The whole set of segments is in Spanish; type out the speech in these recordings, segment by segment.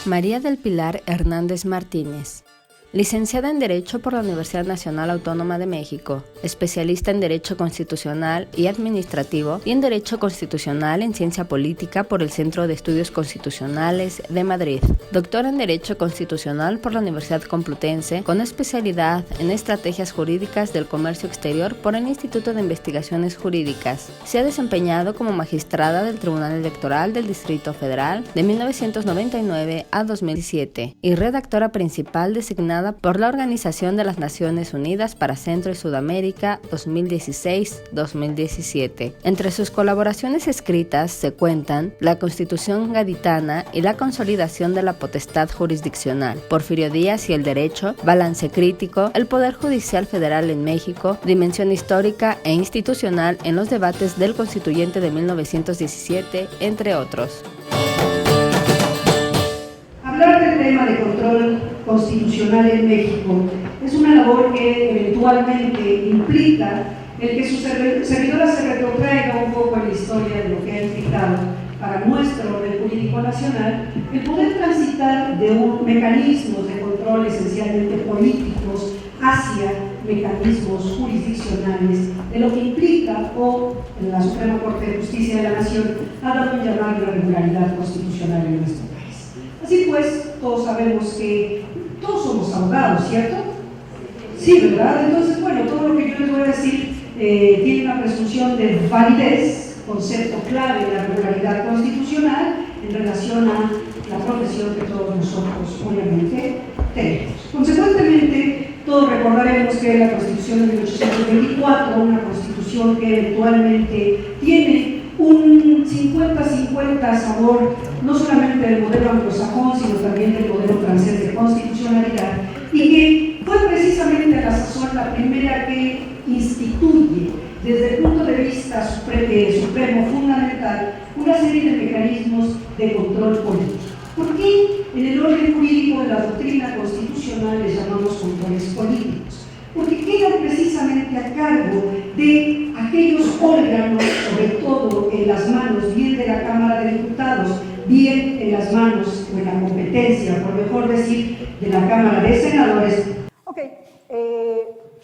María del Pilar Hernández Martínez, licenciada en Derecho por la Universidad Nacional Autónoma de México, especialista en Derecho Constitucional y Administrativo y en Derecho Constitucional en Ciencia Política por el Centro de Estudios Constitucionales de Madrid, doctora en Derecho Constitucional por la Universidad Complutense, con especialidad en Estrategias Jurídicas del Comercio Exterior por el Instituto de Investigaciones Jurídicas. Se ha desempeñado como magistrada del Tribunal Electoral del Distrito Federal de 1999 a 2007 y redactora principal designada por la Organización de las Naciones Unidas para Centro y Sudamérica 2016-2017. Entre sus colaboraciones escritas se cuentan La Constitución Gaditana y la Consolidación de la Potestad Jurisdiccional, Porfirio Díaz y el Derecho, Balance Crítico, El Poder Judicial Federal en México, Dimensión Histórica e Institucional en los debates del Constituyente de 1917, entre otros. Hablar del tema de control constitucional en México es una labor que eventualmente implica el que su servidora se retrotraiga un poco en la historia de lo que ha implicado para nuestro orden jurídico nacional el poder transitar de mecanismos de control esencialmente políticos hacia mecanismos jurisdiccionales, de lo que implica, o en la Suprema Corte de Justicia de la Nación ha dado un llamado a la regularidad constitucional en nuestro país. Así pues, todos sabemos que todos somos abogados, ¿cierto? Sí, ¿verdad? Entonces, bueno, todo lo que yo les voy a decir tiene una presunción de validez, concepto clave de la regularidad constitucional en relación a la profesión que todos nosotros, obviamente, tenemos. Consecuentemente, todos recordaremos que la Constitución de 1824, una constitución que eventualmente tiene un 50-50 sabor no solamente del modelo anglosajón, sino también del modelo francés de constitucionalidad, y que fue precisamente a la sazón la primera que instituye, desde el punto de vista supremo fundamental, una serie de mecanismos de control político. ¿Por qué en el orden jurídico de la doctrina constitucional les llamamos controles políticos? Porque quedan precisamente a cargo de aquellos órganos, sobre todo en las manos bien de la Cámara de Diputados, bien en las manos o en la competencia, por mejor decir, de la Cámara de Senadores.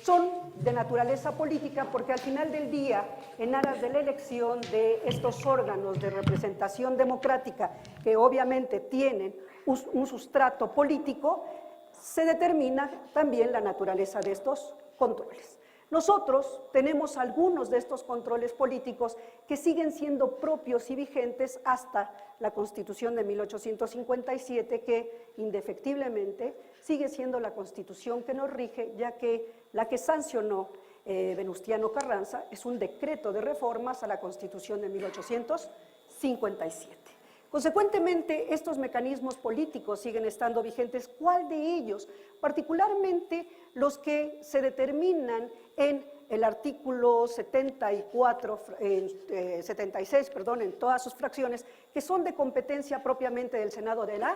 Son de naturaleza política porque al final del día, en aras de la elección de estos órganos de representación democrática, que obviamente tienen un sustrato político, se determina también la naturaleza de estos controles. Nosotros tenemos algunos de estos controles políticos que siguen siendo propios y vigentes hasta la Constitución de 1857, que indefectiblemente sigue siendo la Constitución que nos rige, ya que la que sancionó Venustiano Carranza es un decreto de reformas a la Constitución de 1857. Consecuentemente, estos mecanismos políticos siguen estando vigentes. ¿Cuál de ellos? Particularmente los que se determinan en el artículo 76, en todas sus fracciones, que son de competencia propiamente del Senado de la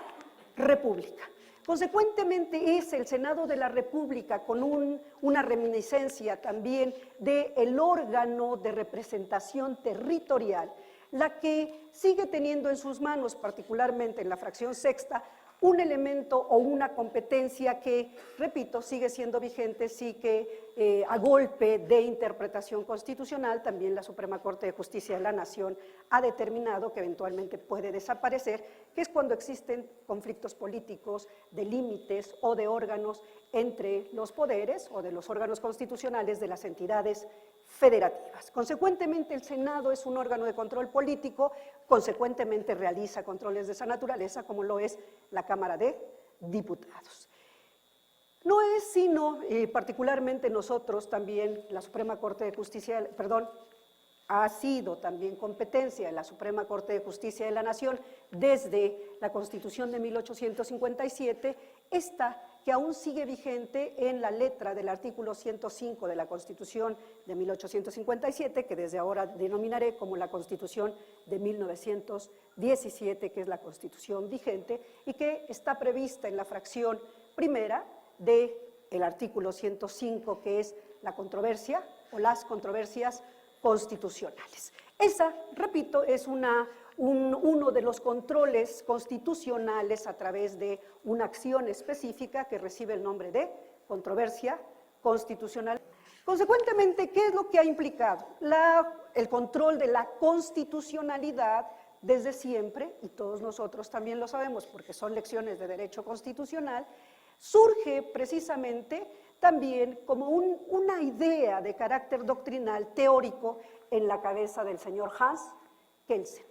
República. Consecuentemente, es el Senado de la República, con una reminiscencia también del órgano de representación territorial, la que sigue teniendo en sus manos, particularmente en la fracción sexta, un elemento o una competencia que, repito, sigue siendo vigente, sí que a golpe de interpretación constitucional, también la Suprema Corte de Justicia de la Nación ha determinado que eventualmente puede desaparecer, que es cuando existen conflictos políticos de límites o de órganos entre los poderes o de los órganos constitucionales de las entidades federativas. Consecuentemente, el Senado es un órgano de control político, consecuentemente realiza controles de esa naturaleza, como lo es la Cámara de Diputados. No es sino, particularmente nosotros también, la Suprema Corte de Justicia, ha sido también competencia de la Suprema Corte de Justicia de la Nación desde la Constitución de 1857, esta que aún sigue vigente en la letra del artículo 105 de la Constitución de 1857, que desde ahora denominaré como la Constitución de 1917, que es la Constitución vigente, y que está prevista en la fracción primera del artículo 105, que es la controversia o las controversias constitucionales. Esa, repito, es una uno de los controles constitucionales a través de una acción específica que recibe el nombre de controversia constitucional. Consecuentemente, ¿qué es lo que ha implicado? El control de la constitucionalidad desde siempre, y todos nosotros también lo sabemos porque son lecciones de derecho constitucional, surge precisamente también como una idea de carácter doctrinal teórico en la cabeza del señor Hans Kelsen.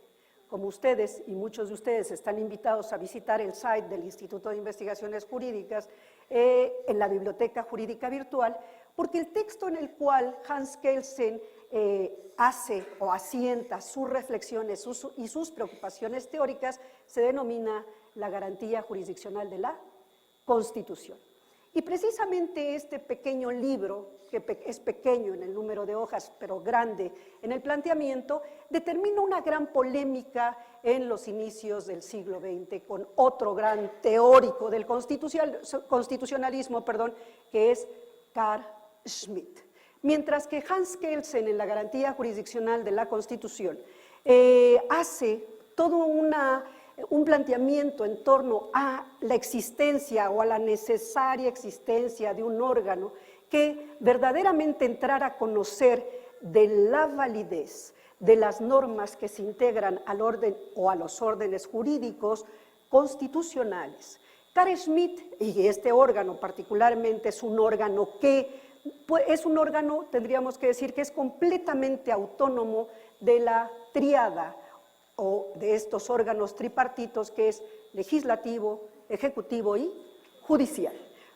Como ustedes y muchos de ustedes están invitados a visitar el site del Instituto de Investigaciones Jurídicas en la Biblioteca Jurídica Virtual, porque el texto en el cual Hans Kelsen hace o asienta sus reflexiones y sus preocupaciones teóricas se denomina la garantía jurisdiccional de la Constitución. Y precisamente este pequeño libro, que es pequeño en el número de hojas, pero grande en el planteamiento, determina una gran polémica en los inicios del siglo XX con otro gran teórico del constitucionalismo, que es Carl Schmitt. Mientras que Hans Kelsen en la garantía jurisdiccional de la Constitución hace todo un planteamiento en torno a la existencia o a la necesaria existencia de un órgano que verdaderamente entrara a conocer de la validez de las normas que se integran al orden o a los órdenes jurídicos constitucionales. Carl Schmitt, y este órgano particularmente es un órgano tendríamos que decir que es completamente autónomo de la tríada o de estos órganos tripartitos que es legislativo, ejecutivo y judicial.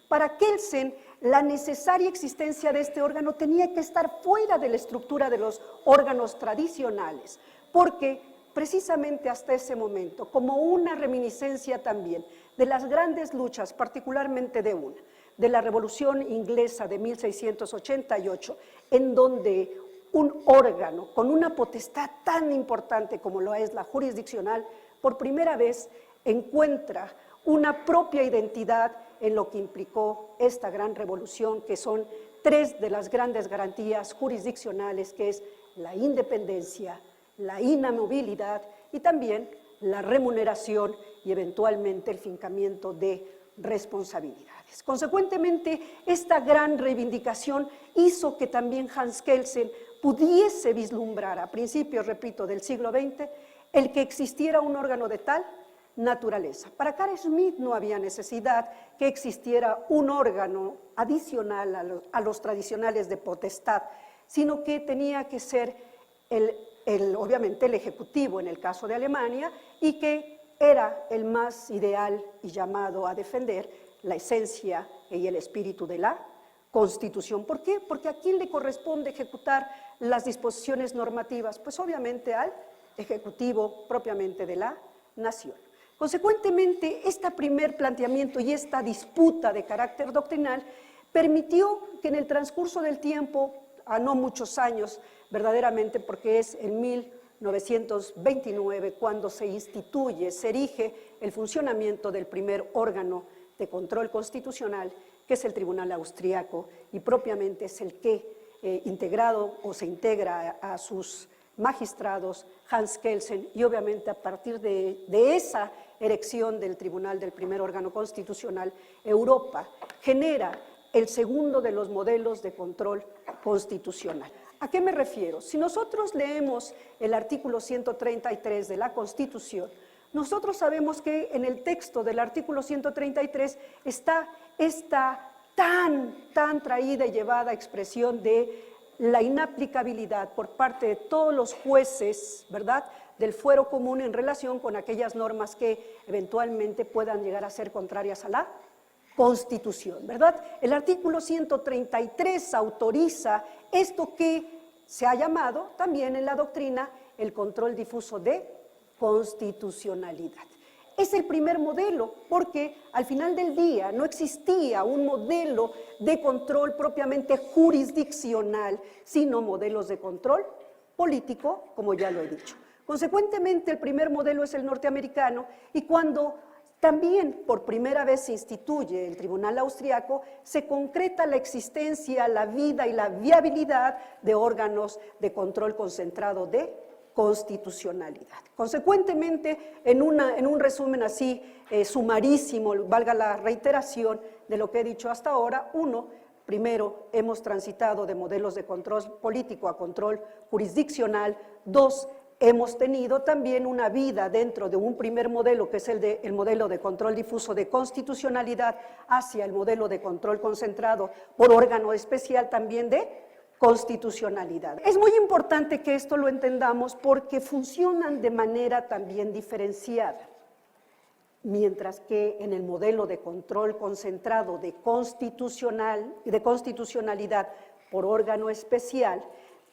Para Kelsen, la necesaria existencia de este órgano tenía que estar fuera de la estructura de los órganos tradicionales, porque precisamente hasta ese momento, como una reminiscencia también de las grandes luchas, particularmente de la Revolución Inglesa de 1688, en donde un órgano con una potestad tan importante como lo es la jurisdiccional, por primera vez encuentra una propia identidad en lo que implicó esta gran revolución, que son tres de las grandes garantías jurisdiccionales, que es la independencia, la inamovilidad y también la remuneración y eventualmente el fincamiento de responsabilidades. Consecuentemente, esta gran reivindicación hizo que también Hans Kelsen pudiese vislumbrar a principios, repito, del siglo XX, el que existiera un órgano de tal naturaleza. Para Carl Schmitt no había necesidad que existiera un órgano adicional a los tradicionales de potestad, sino que tenía que ser obviamente el ejecutivo en el caso de Alemania, y que era el más ideal y llamado a defender la esencia y el espíritu de la Constitución. ¿Por qué? Porque ¿a quién le corresponde ejecutar las disposiciones normativas? Pues obviamente al Ejecutivo propiamente de la Nación. Consecuentemente, este primer planteamiento y esta disputa de carácter doctrinal permitió que en el transcurso del tiempo, a no muchos años verdaderamente, porque es en 1929 cuando se erige el funcionamiento del primer órgano de control constitucional, que es el Tribunal Austriaco, y propiamente es el que, integrado o se integra a sus magistrados, Hans Kelsen, y obviamente a partir de esa erección del Tribunal del primer órgano constitucional, Europa genera el segundo de los modelos de control constitucional. ¿A qué me refiero? Si nosotros leemos el artículo 133 de la Constitución, nosotros sabemos que en el texto del artículo 133 está esta tan traída y llevada expresión de la inaplicabilidad por parte de todos los jueces, ¿verdad?, del fuero común en relación con aquellas normas que eventualmente puedan llegar a ser contrarias a la Constitución, ¿verdad? El artículo 133 autoriza esto que se ha llamado también en la doctrina el control difuso de constitucionalidad. Es el primer modelo porque al final del día no existía un modelo de control propiamente jurisdiccional, sino modelos de control político, como ya lo he dicho. Consecuentemente, el primer modelo es el norteamericano, y cuando también por primera vez se instituye el Tribunal Austriaco, se concreta la existencia, la vida y la viabilidad de órganos de control concentrado de constitucionalidad. Consecuentemente, en un resumen así sumarísimo, valga la reiteración de lo que he dicho hasta ahora, primero, hemos transitado de modelos de control político a control jurisdiccional. 2, hemos tenido también una vida dentro de un primer modelo, que es el modelo de control difuso de constitucionalidad, hacia el modelo de control concentrado por órgano especial también de constitucionalidad. Es muy importante que esto lo entendamos porque funcionan de manera también diferenciada. Mientras que en el modelo de control concentrado de constitucionalidad por órgano especial,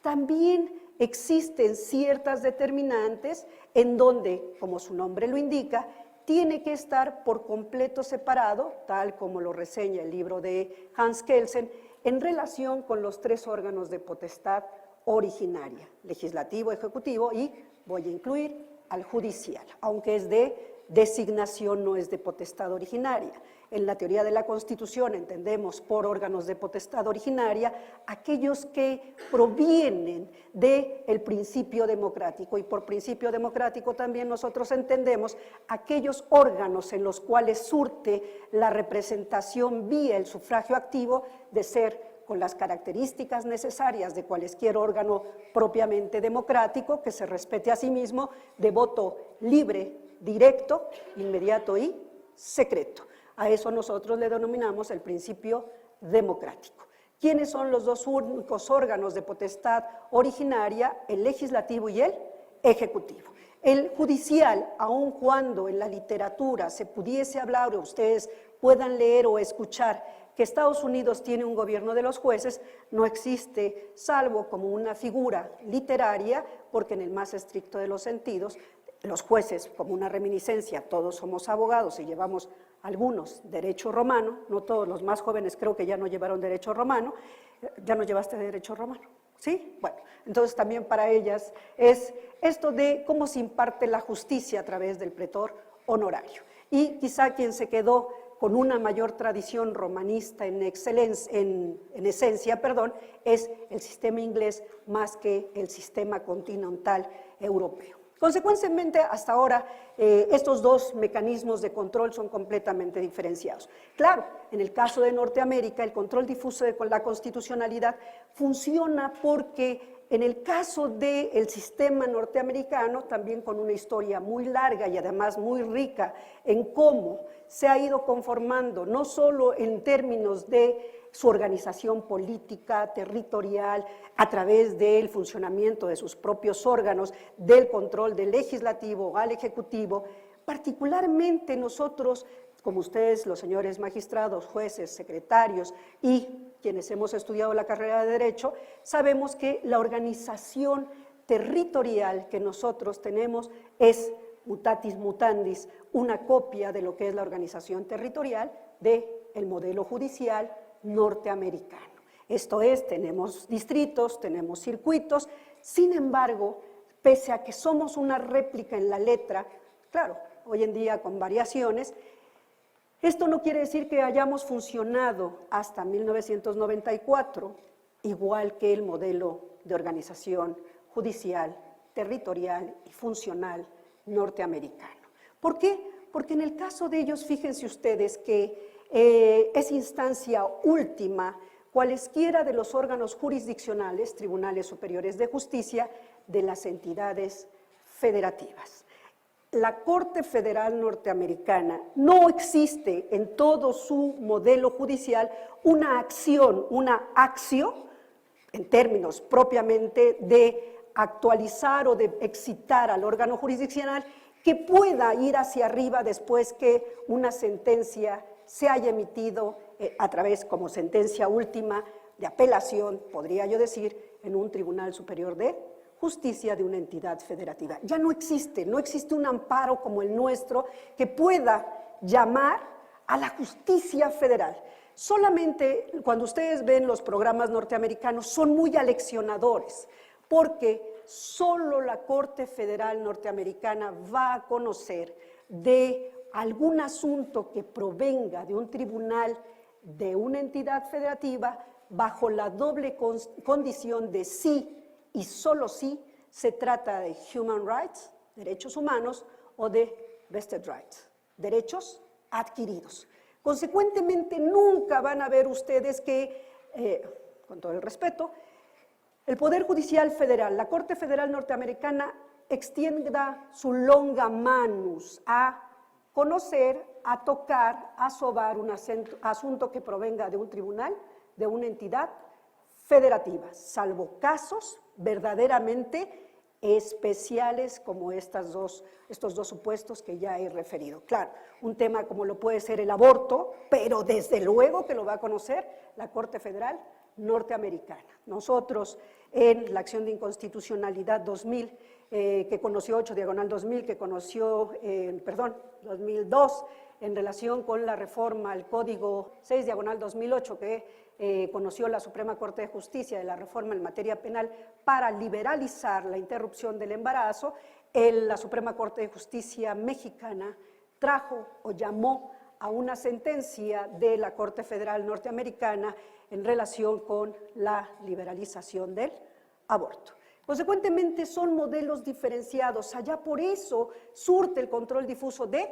también existen ciertas determinantes en donde, como su nombre lo indica, tiene que estar por completo separado, tal como lo reseña el libro de Hans Kelsen, en relación con los 3 órganos de potestad originaria, legislativo, ejecutivo y, voy a incluir, al judicial, aunque es de designación, no es de potestad originaria. En la teoría de la Constitución entendemos por órganos de potestad originaria aquellos que provienen del principio democrático, y por principio democrático también nosotros entendemos aquellos órganos en los cuales surte la representación vía el sufragio activo de ser con las características necesarias de cualquier órgano propiamente democrático, que se respete a sí mismo, de voto libre, directo, inmediato y secreto. A eso nosotros le denominamos el principio democrático. ¿Quiénes son los 2 únicos órganos de potestad originaria? El legislativo y el ejecutivo. El judicial, aun cuando en la literatura se pudiese hablar o ustedes puedan leer o escuchar que Estados Unidos tiene un gobierno de los jueces, no existe, salvo como una figura literaria, porque en el más estricto de los sentidos, los jueces, como una reminiscencia, todos somos abogados y llevamos algunos derecho romano, no todos, los más jóvenes creo que ya no llevaron derecho romano. ¿Ya no llevaste derecho romano? ¿Sí? Bueno, entonces también para ellas es esto de cómo se imparte la justicia a través del pretor honorario. Y quizá quien se quedó con una mayor tradición romanista en esencia, es el sistema inglés más que el sistema continental europeo. Consecuentemente, hasta ahora, estos 2 mecanismos de control son completamente diferenciados. Claro, en el caso de Norteamérica, el control difuso de la constitucionalidad funciona porque en el caso del sistema norteamericano, también con una historia muy larga y además muy rica en cómo se ha ido conformando, no solo en términos de su organización política, territorial, a través del funcionamiento de sus propios órganos, del control del legislativo al ejecutivo. Particularmente nosotros, como ustedes, los señores magistrados, jueces, secretarios y quienes hemos estudiado la carrera de Derecho, sabemos que la organización territorial que nosotros tenemos es, mutatis mutandis, una copia de lo que es la organización territorial del modelo judicial norteamericano. Esto es, tenemos distritos, tenemos circuitos, sin embargo, pese a que somos una réplica en la letra, claro, hoy en día con variaciones, esto no quiere decir que hayamos funcionado hasta 1994 igual que el modelo de organización judicial, territorial y funcional norteamericano. ¿Por qué? Porque en el caso de ellos, fíjense ustedes que es instancia última cualesquiera de los órganos jurisdiccionales, tribunales superiores de justicia, de las entidades federativas. La Corte Federal Norteamericana no existe en todo su modelo judicial una acción, una acción, en términos propiamente de actualizar o de excitar al órgano jurisdiccional que pueda ir hacia arriba después que una sentencia se haya emitido a través como sentencia última de apelación, podría yo decir, en un tribunal superior de justicia de una entidad federativa. Ya no existe un amparo como el nuestro que pueda llamar a la justicia federal. Solamente cuando ustedes ven los programas norteamericanos son muy aleccionadores, porque solo la Corte Federal Norteamericana va a conocer de algún asunto que provenga de un tribunal de una entidad federativa bajo la doble condición de sí y solo sí se trata de human rights, derechos humanos, o de vested rights, derechos adquiridos. Consecuentemente, nunca van a ver ustedes que, con todo el respeto, el Poder Judicial Federal, la Corte Federal Norteamericana, extienda su longa manus a conocer, a tocar, a sobar un asunto que provenga de un tribunal, de una entidad federativa, salvo casos verdaderamente especiales como estos dos supuestos que ya he referido. Claro, un tema como lo puede ser el aborto, pero desde luego que lo va a conocer la Corte Federal Norteamericana. Nosotros en la acción de inconstitucionalidad 2000, que conoció 8/2000, que conoció, 2002, en relación con la reforma al Código 6/2008, que conoció la Suprema Corte de Justicia de la reforma en materia penal para liberalizar la interrupción del embarazo, la Suprema Corte de Justicia mexicana trajo o llamó a una sentencia de la Corte Federal Norteamericana en relación con la liberalización del aborto. Consecuentemente, son modelos diferenciados. Allá por eso surte el control difuso de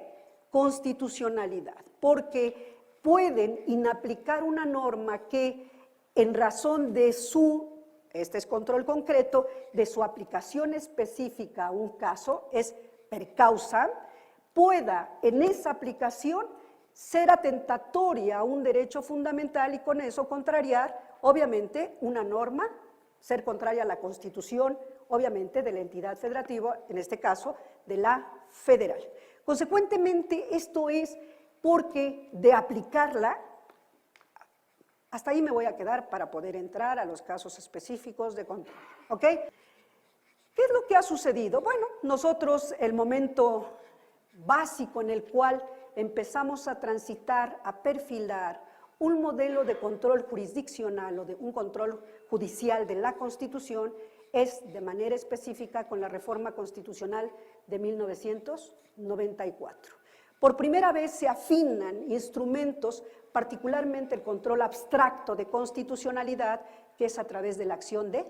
constitucionalidad, porque pueden inaplicar una norma que, en razón de este es control concreto, de su aplicación específica a un caso, es per causa, pueda en esa aplicación ser atentatoria a un derecho fundamental y con eso contrariar, obviamente, una norma, ser contraria a la Constitución, obviamente, de la entidad federativa, en este caso, de la federal. Consecuentemente, esto es porque de aplicarla, hasta ahí me voy a quedar para poder entrar a los casos específicos de control, ¿ok? ¿Qué es lo que ha sucedido? Bueno, nosotros el momento básico en el cual empezamos a transitar, a perfilar un modelo de control jurisdiccional o de un control judicial de la Constitución es de manera específica con la reforma constitucional de 1994. Por primera vez se afinan instrumentos, particularmente el control abstracto de constitucionalidad, que es a través de la acción de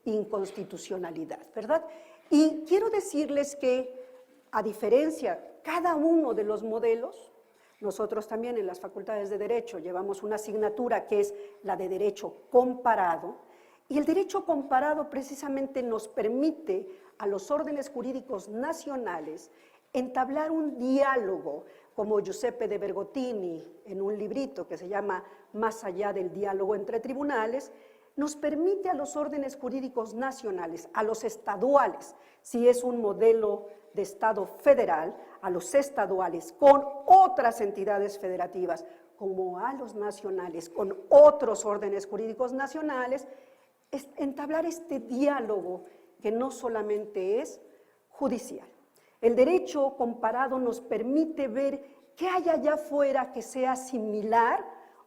inconstitucionalidad, ¿verdad? Y quiero decirles que, a diferencia, cada uno de los modelos, nosotros también en las facultades de Derecho llevamos una asignatura que es la de Derecho Comparado, y el Derecho Comparado precisamente nos permite a los órdenes jurídicos nacionales entablar un diálogo, como Giuseppe de Bergottini en un librito que se llama Más allá del diálogo entre tribunales, nos permite a los órdenes jurídicos nacionales, a los estaduales, si es un modelo de Estado federal, a los estaduales con otras entidades federativas, como a los nacionales con otros órdenes jurídicos nacionales, entablar este diálogo que no solamente es judicial. El derecho comparado nos permite ver qué hay allá afuera que sea similar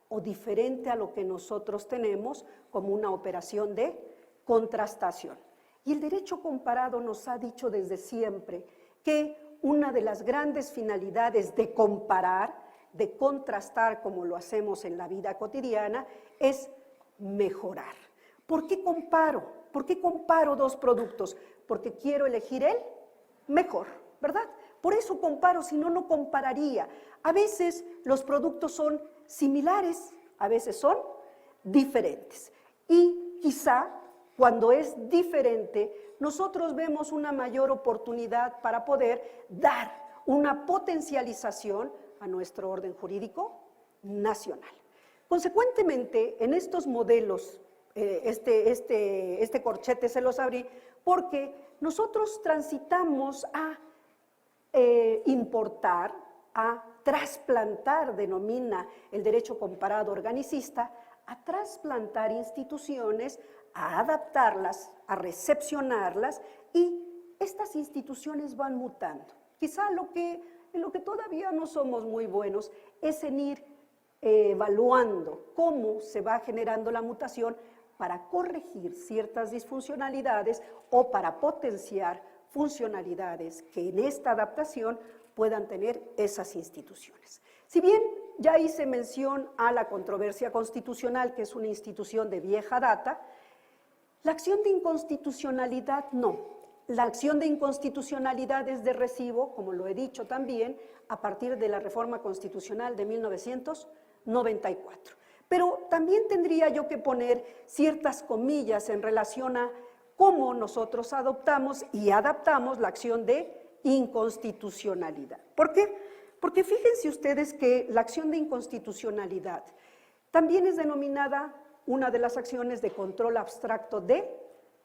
o diferente a lo que nosotros tenemos como una operación de contrastación. Y el derecho comparado nos ha dicho desde siempre que una de las grandes finalidades de comparar, de contrastar como lo hacemos en la vida cotidiana, es mejorar. ¿Por qué comparo? ¿Por qué comparo dos productos? Porque quiero elegir el mejor, ¿verdad? Por eso comparo, si no, no compararía. A veces los productos son similares, a veces son diferentes. Y quizá cuando es diferente, nosotros vemos una mayor oportunidad para poder dar una potencialización a nuestro orden jurídico nacional. Consecuentemente, en estos modelos, este corchete se los abrí porque nosotros transitamos a importar, a trasplantar, denomina el derecho comparado organicista, a trasplantar instituciones, a adaptarlas, a recepcionarlas, y estas instituciones van mutando. Quizá en lo que todavía no somos muy buenos es en ir evaluando cómo se va generando la mutación para corregir ciertas disfuncionalidades o para potenciar funcionalidades que en esta adaptación puedan tener esas instituciones. Si bien ya hice mención a la controversia constitucional, que es una institución de vieja data, la acción de inconstitucionalidad no. La acción de inconstitucionalidad es de recibo, como lo he dicho también, a partir de la reforma constitucional de 1994. Pero también tendría yo que poner ciertas comillas en relación a cómo nosotros adoptamos y adaptamos la acción de inconstitucionalidad. ¿Por qué? Porque fíjense ustedes que la acción de inconstitucionalidad también es denominada una de las acciones de control abstracto de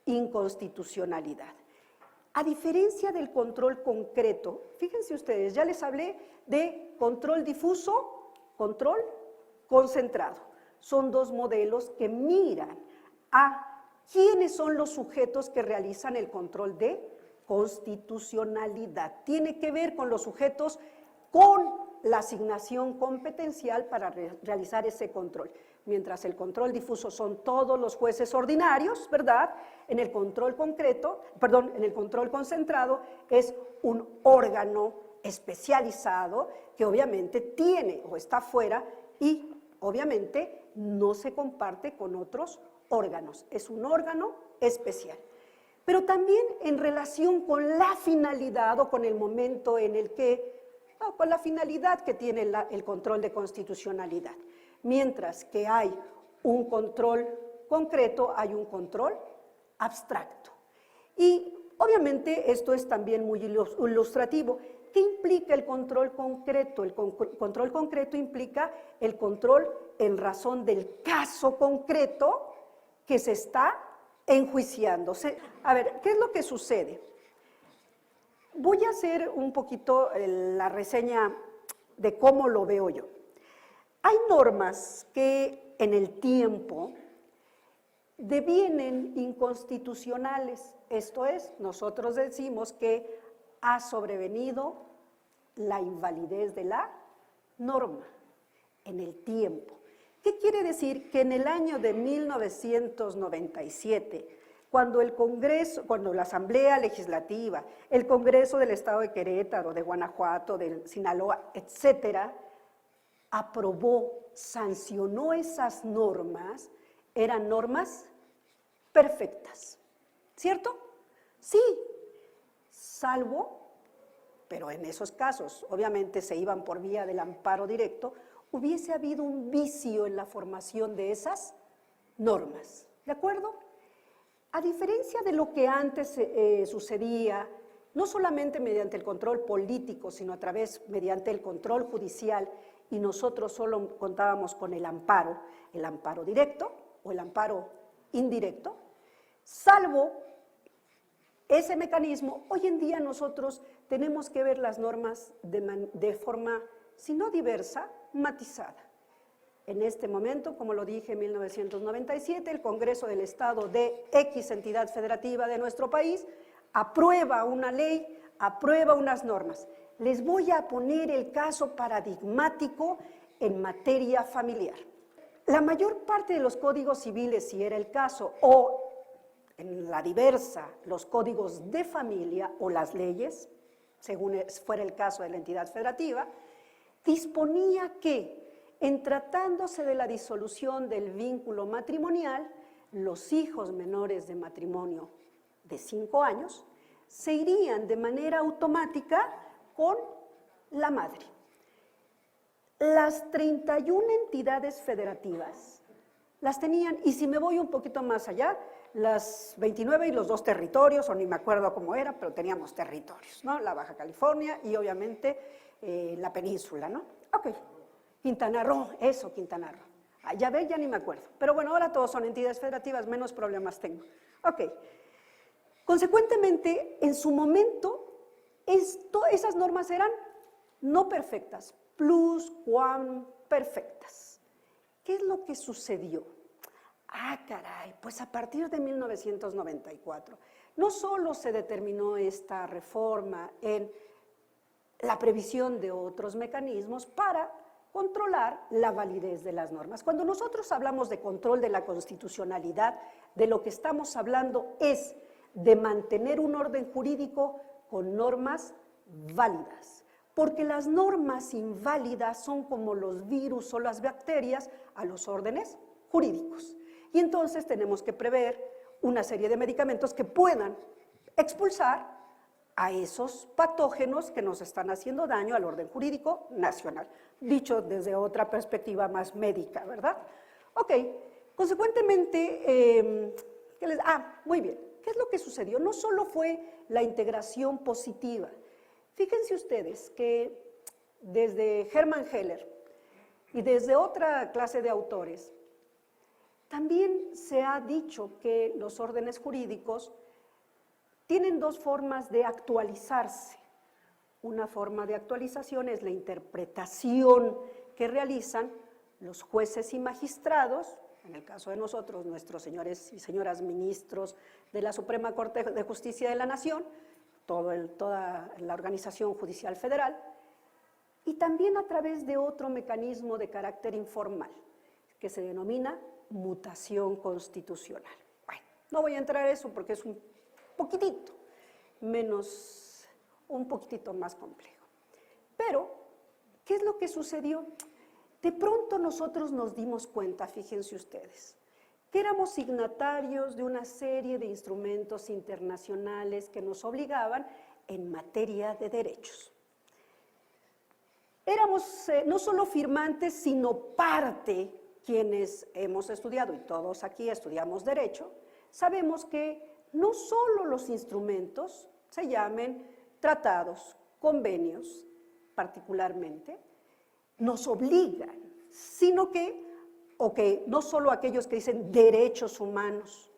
inconstitucionalidad. A diferencia del control concreto, fíjense ustedes, ya les hablé de control difuso, control concentrado. Son dos modelos que miran a quiénes son los sujetos que realizan el control de constitucionalidad. Tiene que ver con los sujetos con la asignación competencial para realizar ese control. Mientras el control difuso son todos los jueces ordinarios, ¿verdad? En el control en el control concentrado es un órgano especializado que obviamente tiene o está fuera y obviamente no se comparte con otros órganos. Es un órgano especial. Pero también en relación con la finalidad o con el momento en el que, con la finalidad que tiene el control de constitucionalidad. Mientras que hay un control concreto, hay un control abstracto. Y obviamente esto es también muy ilustrativo. ¿Qué implica el control concreto? El control concreto implica el control en razón del caso concreto que se está enjuiciando. A ver, ¿qué es lo que sucede? Voy a hacer un poquito la reseña de cómo lo veo yo. Hay normas que en el tiempo devienen inconstitucionales, esto es, nosotros decimos que ha sobrevenido la invalidez de la norma en el tiempo. ¿Qué quiere decir? Que en el año de 1997, cuando la Asamblea Legislativa, el Congreso del Estado de Querétaro, de Guanajuato, de Sinaloa, etcétera, aprobó, sancionó esas normas, eran normas perfectas, ¿cierto? Sí, salvo, pero en esos casos, obviamente se iban por vía del amparo directo, hubiese habido un vicio en la formación de esas normas, ¿de acuerdo? A diferencia de lo que antes sucedía, no solamente mediante el control político, sino mediante el control judicial, y nosotros solo contábamos con el amparo directo o el amparo indirecto, salvo ese mecanismo, hoy en día nosotros tenemos que ver las normas de forma, si no diversa, matizada. En este momento, como lo dije en 1997, el Congreso del Estado de X entidad federativa de nuestro país aprueba una ley, aprueba unas normas. Les voy a poner el caso paradigmático en materia familiar. La mayor parte de los códigos civiles, si era el caso, o en la diversa, los códigos de familia o las leyes, según fuera el caso de la entidad federativa, disponía que, en tratándose de la disolución del vínculo matrimonial, los hijos menores de matrimonio de 5 años se irían de manera automática con la madre. Las 31 entidades federativas las tenían, y si me voy un poquito más allá, las 29 y los 2 territorios, o ni me acuerdo cómo era, pero teníamos territorios, ¿no? La Baja California y obviamente la península, ¿no? Ok, Quintana Roo, Quintana Roo. Ya ve, ya ni me acuerdo. Pero bueno, ahora todos son entidades federativas, menos problemas tengo. Ok. Consecuentemente, en su momento, esas normas eran no perfectas, pluscuamperfectas. ¿Qué es lo que sucedió? Ah, caray, pues a partir de 1994, no solo se determinó esta reforma en la previsión de otros mecanismos para controlar la validez de las normas. Cuando nosotros hablamos de control de la constitucionalidad, de lo que estamos hablando es de mantener un orden jurídico con normas válidas, porque las normas inválidas son como los virus o las bacterias a los órdenes jurídicos. Y entonces tenemos que prever una serie de medicamentos que puedan expulsar a esos patógenos que nos están haciendo daño al orden jurídico nacional, dicho desde otra perspectiva más médica, ¿verdad? Ok, consecuentemente, muy bien, ¿qué es lo que sucedió? No solo fue la integración positiva, fíjense ustedes que desde Hermann Heller y desde otra clase de autores, también se ha dicho que los órdenes jurídicos tienen dos formas de actualizarse. Una forma de actualización es la interpretación que realizan los jueces y magistrados, en el caso de nosotros, nuestros señores y señoras ministros de la Suprema Corte de Justicia de la Nación, toda la organización judicial federal, y también a través de otro mecanismo de carácter informal, que se denomina mutación constitucional. Bueno, no voy a entrar a eso porque es un poquitito más complejo. Pero, ¿qué es lo que sucedió? De pronto nosotros nos dimos cuenta, fíjense ustedes, que éramos signatarios de una serie de instrumentos internacionales que nos obligaban en materia de derechos. Éramos no solo firmantes, sino parte, quienes hemos estudiado, y todos aquí estudiamos derecho, sabemos que no solo los instrumentos se llamen tratados, convenios particularmente, nos obligan, sino que no solo aquellos que dicen derechos humanos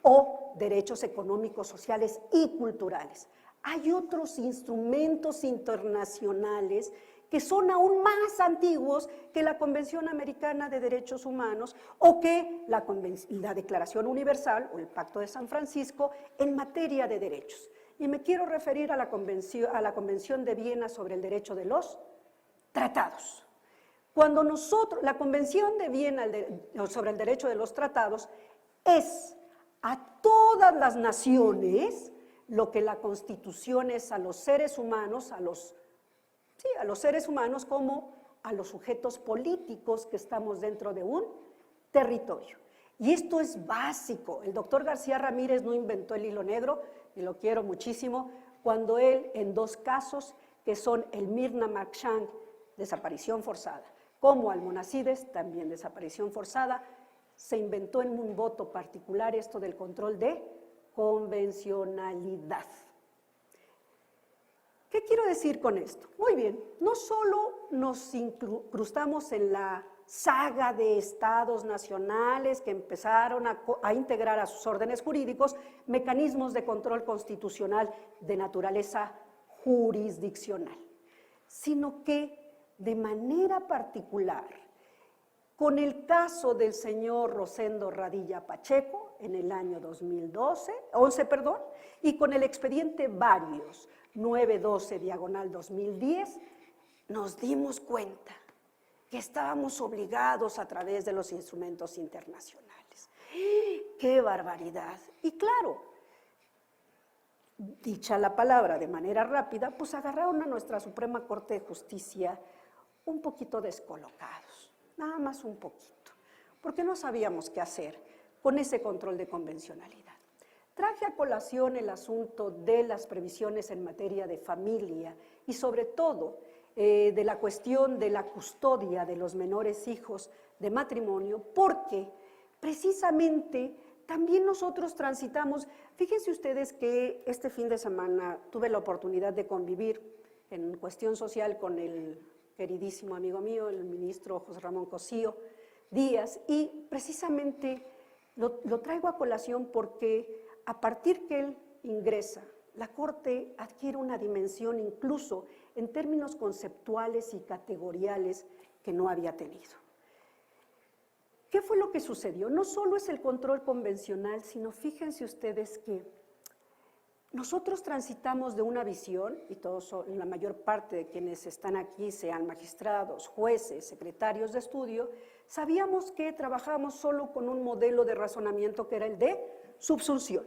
o derechos económicos, sociales y culturales. Hay otros instrumentos internacionales que son aún más antiguos que la Convención Americana de Derechos Humanos o que la Declaración Universal o el Pacto de San Francisco en materia de derechos. Y me quiero referir a la Convención de Viena sobre el derecho de los tratados. Cuando la Convención de Viena sobre el derecho de los tratados es a todas las naciones lo que la Constitución es a los seres humanos, a los seres humanos como a los sujetos políticos que estamos dentro de un territorio. Y esto es básico. El doctor García Ramírez no inventó el hilo negro, y lo quiero muchísimo, cuando él, en dos casos, que son el Mirna Marchand, desaparición forzada, como Almonacides, también desaparición forzada, se inventó en un voto particular esto del control de convencionalidad. ¿Qué quiero decir con esto? Muy bien, no solo nos incrustamos en la saga de estados nacionales que empezaron a integrar a sus órdenes jurídicos mecanismos de control constitucional de naturaleza jurisdiccional, sino que de manera particular, con el caso del señor Rosendo Radilla Pacheco en el año 11, y con el expediente Varios 912/2010, nos dimos cuenta que estábamos obligados a través de los instrumentos internacionales. ¡Qué barbaridad! Y claro, dicha la palabra de manera rápida, pues agarraron a nuestra Suprema Corte de Justicia un poquito descolocados, nada más un poquito, porque no sabíamos qué hacer con ese control de convencionalidad. Traje a colación el asunto de las previsiones en materia de familia y sobre todo de la cuestión de la custodia de los menores hijos de matrimonio, porque precisamente también nosotros transitamos. Fíjense ustedes que este fin de semana tuve la oportunidad de convivir en cuestión social con el queridísimo amigo mío, el ministro José Ramón Cosío Díaz, y precisamente lo traigo a colación porque a partir que él ingresa, la Corte adquiere una dimensión incluso en términos conceptuales y categoriales que no había tenido. ¿Qué fue lo que sucedió? No solo es el control convencional, sino fíjense ustedes que nosotros transitamos de una visión, y la mayor parte de quienes están aquí, sean magistrados, jueces, secretarios de estudio, sabíamos que trabajábamos solo con un modelo de razonamiento que era el de subsunción.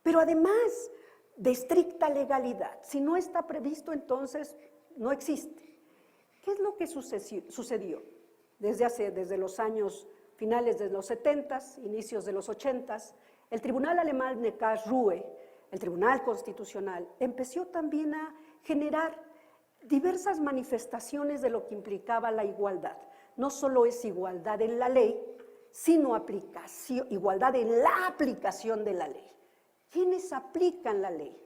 Pero además de estricta legalidad, si no está previsto, entonces no existe. ¿Qué es lo que sucedió? Desde los años finales de los 70s, inicios de los 80s, el tribunal alemán de Karlsruhe, el Tribunal Constitucional, empezó también a generar diversas manifestaciones de lo que implicaba la igualdad. No solo es igualdad en la ley, sino igualdad en la aplicación de la ley. ¿Quiénes aplican la ley?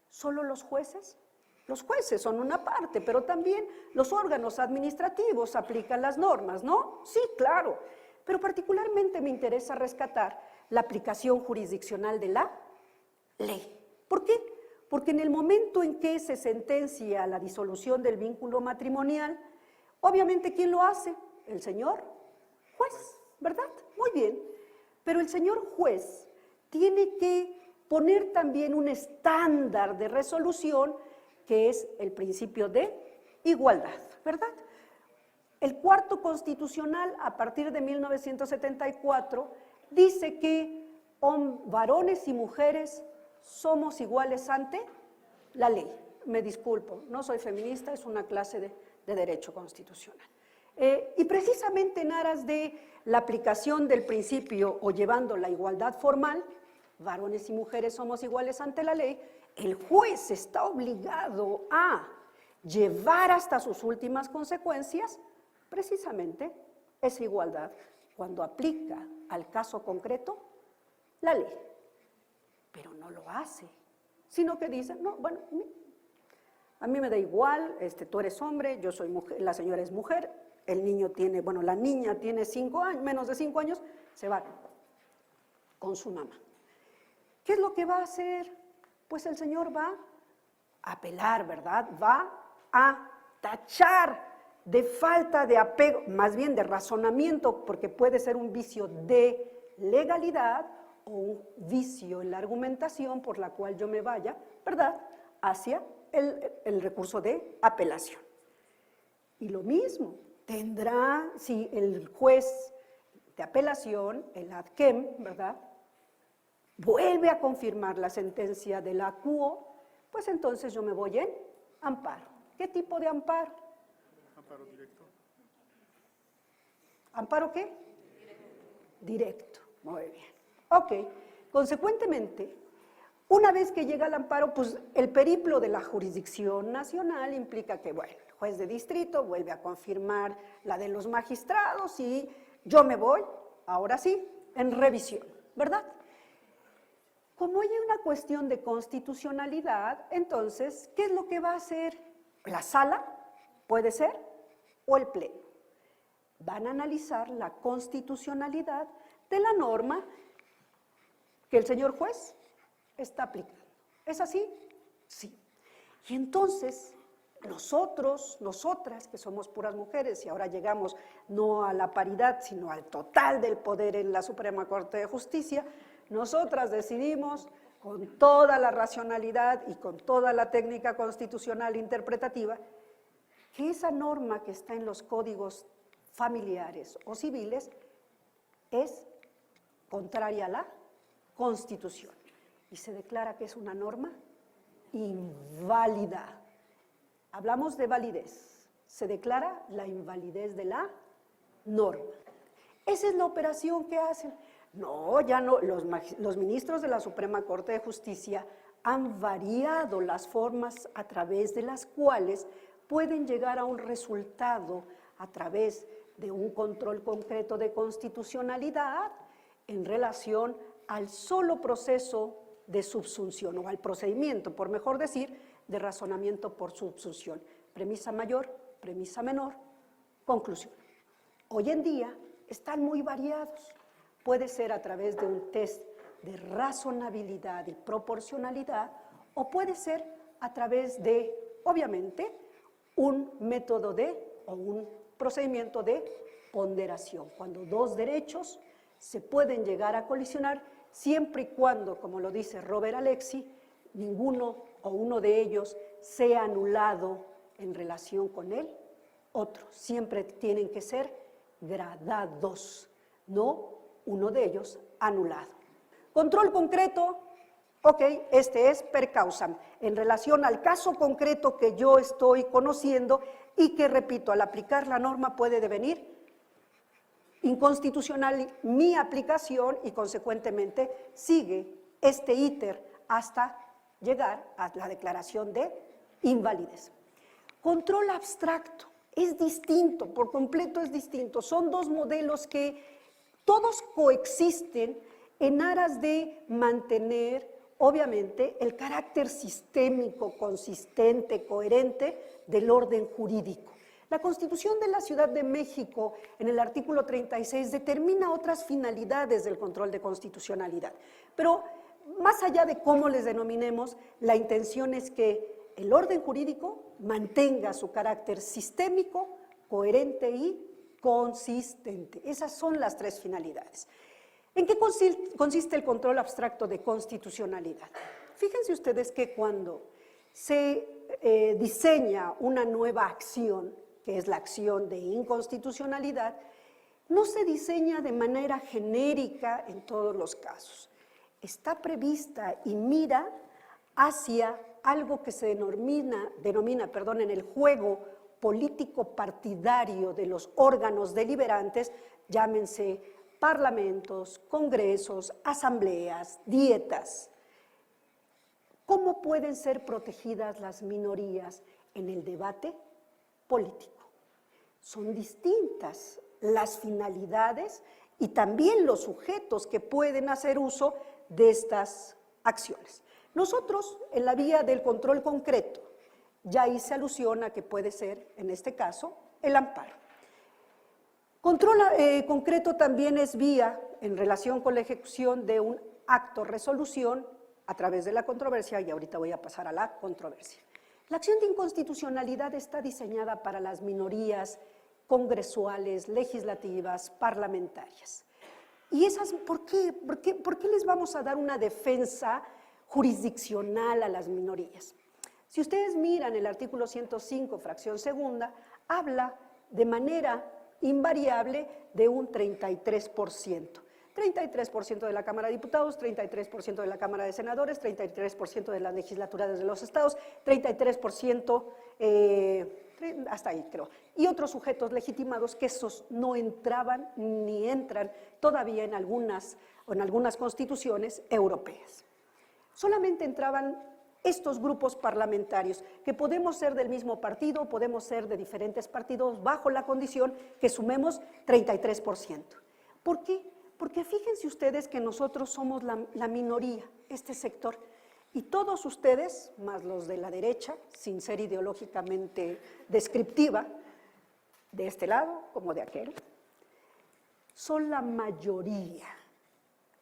¿Solo los jueces? Los jueces son una parte, pero también los órganos administrativos aplican las normas, ¿no? Sí, claro, pero particularmente me interesa rescatar la aplicación jurisdiccional de la ley. ¿Por qué? Porque en el momento en que se sentencia la disolución del vínculo matrimonial, obviamente, ¿quién lo hace? El señor juez, ¿verdad? Muy bien, pero el señor juez tiene que poner también un estándar de resolución que es el principio de igualdad, ¿verdad? El cuarto constitucional, a partir de 1974, dice que varones y mujeres somos iguales ante la ley. Me disculpo, no soy feminista, es una clase de derecho constitucional. Y precisamente en aras de la aplicación del principio o llevando la igualdad formal, varones y mujeres somos iguales ante la ley, el juez está obligado a llevar hasta sus últimas consecuencias precisamente esa igualdad cuando aplica al caso concreto la ley. Pero no lo hace, sino que dice, no, bueno, a mí me da igual, tú eres hombre, yo soy mujer, la señora es mujer, el niño tiene, bueno, la niña tiene 5 años, menos de 5 años, se va con su mamá. ¿Qué es lo que va a hacer? Pues el señor va a apelar, ¿verdad? Va a tachar de falta de apego, más bien de razonamiento, porque puede ser un vicio de legalidad o un vicio en la argumentación por la cual yo me vaya, ¿verdad?, hacia el recurso de apelación. Y lo mismo tendrá, si el juez de apelación, el ADQEM, ¿verdad?, vuelve a confirmar la sentencia de la CUO, pues entonces yo me voy en amparo. ¿Qué tipo de amparo? Amparo directo. ¿Amparo qué? Directo. Muy bien. Ok. Consecuentemente, una vez que llega el amparo, pues el periplo de la jurisdicción nacional implica que, bueno, el juez de distrito vuelve a confirmar la de los magistrados y yo me voy, ahora sí, en revisión, ¿verdad? Como hay una cuestión de constitucionalidad, entonces, ¿qué es lo que va a hacer la sala? Puede ser, o el pleno. Van a analizar la constitucionalidad de la norma que el señor juez está aplicando. ¿Es así? Sí. Y entonces, nosotras, que somos puras mujeres, y ahora llegamos no a la paridad, sino al total del poder en la Suprema Corte de Justicia, nosotras decidimos, con toda la racionalidad y con toda la técnica constitucional interpretativa, que esa norma que está en los códigos familiares o civiles es contraria a la Constitución. Y se declara que es una norma inválida. Hablamos de validez. Se declara la invalidez de la norma. Esa es la operación que hacen. No, ya no, los ministros de la Suprema Corte de Justicia han variado las formas a través de las cuales pueden llegar a un resultado a través de un control concreto de constitucionalidad en relación al solo proceso de subsunción o al procedimiento, por mejor decir, de razonamiento por subsunción. Premisa mayor, premisa menor, conclusión. Hoy en día están muy variados. Puede ser a través de un test de razonabilidad y proporcionalidad o puede ser a través de, obviamente, un método o un procedimiento de ponderación, cuando dos derechos se pueden llegar a colisionar siempre y cuando, como lo dice Robert Alexi, ninguno o uno de ellos sea anulado en relación con el otro. Siempre tienen que ser gradados, no uno de ellos anulado. Control concreto, ok, este es per causam, en relación al caso concreto que yo estoy conociendo y que, repito, al aplicar la norma puede devenir inconstitucional mi aplicación y consecuentemente sigue este íter hasta llegar a la declaración de invalidez. Control abstracto es distinto, por completo es distinto. Son dos modelos que todos coexisten en aras de mantener, obviamente, el carácter sistémico, consistente, coherente del orden jurídico. La Constitución de la Ciudad de México, en el artículo 36, determina otras finalidades del control de constitucionalidad. Pero más allá de cómo les denominemos, la intención es que el orden jurídico mantenga su carácter sistémico, coherente y consistente. Esas son las tres finalidades. ¿En qué consiste el control abstracto de constitucionalidad? Fíjense ustedes que cuando se diseña una nueva acción, que es la acción de inconstitucionalidad, no se diseña de manera genérica en todos los casos. Está prevista y mira hacia algo que se denomina en el juego político partidario de los órganos deliberantes, llámense parlamentos, congresos, asambleas, dietas. ¿Cómo pueden ser protegidas las minorías en el debate político? Son distintas las finalidades y también los sujetos que pueden hacer uso de estas acciones. Nosotros, en la vía del control concreto, ya hice alusión a que puede ser, en este caso, el amparo. Control concreto también es vía en relación con la ejecución de un acto resolución a través de la controversia, y ahorita voy a pasar a la controversia. La acción de inconstitucionalidad está diseñada para las minorías congresuales, legislativas, parlamentarias. ¿Y esas por qué? ¿Por qué les vamos a dar una defensa jurisdiccional a las minorías? Si ustedes miran el artículo 105, fracción segunda, habla de manera invariable de un 33%. 33% de la Cámara de Diputados, 33% de la Cámara de Senadores, 33% de las legislaturas de los estados, 33%, hasta ahí creo, y otros sujetos legitimados que esos no entraban ni entran todavía en algunas constituciones europeas. Solamente entraban estos grupos parlamentarios, que podemos ser del mismo partido, podemos ser de diferentes partidos, bajo la condición que sumemos 33%. ¿Por qué? Porque fíjense ustedes que nosotros somos la minoría, este sector, y todos ustedes, más los de la derecha, sin ser ideológicamente descriptiva, de este lado como de aquel, son la mayoría.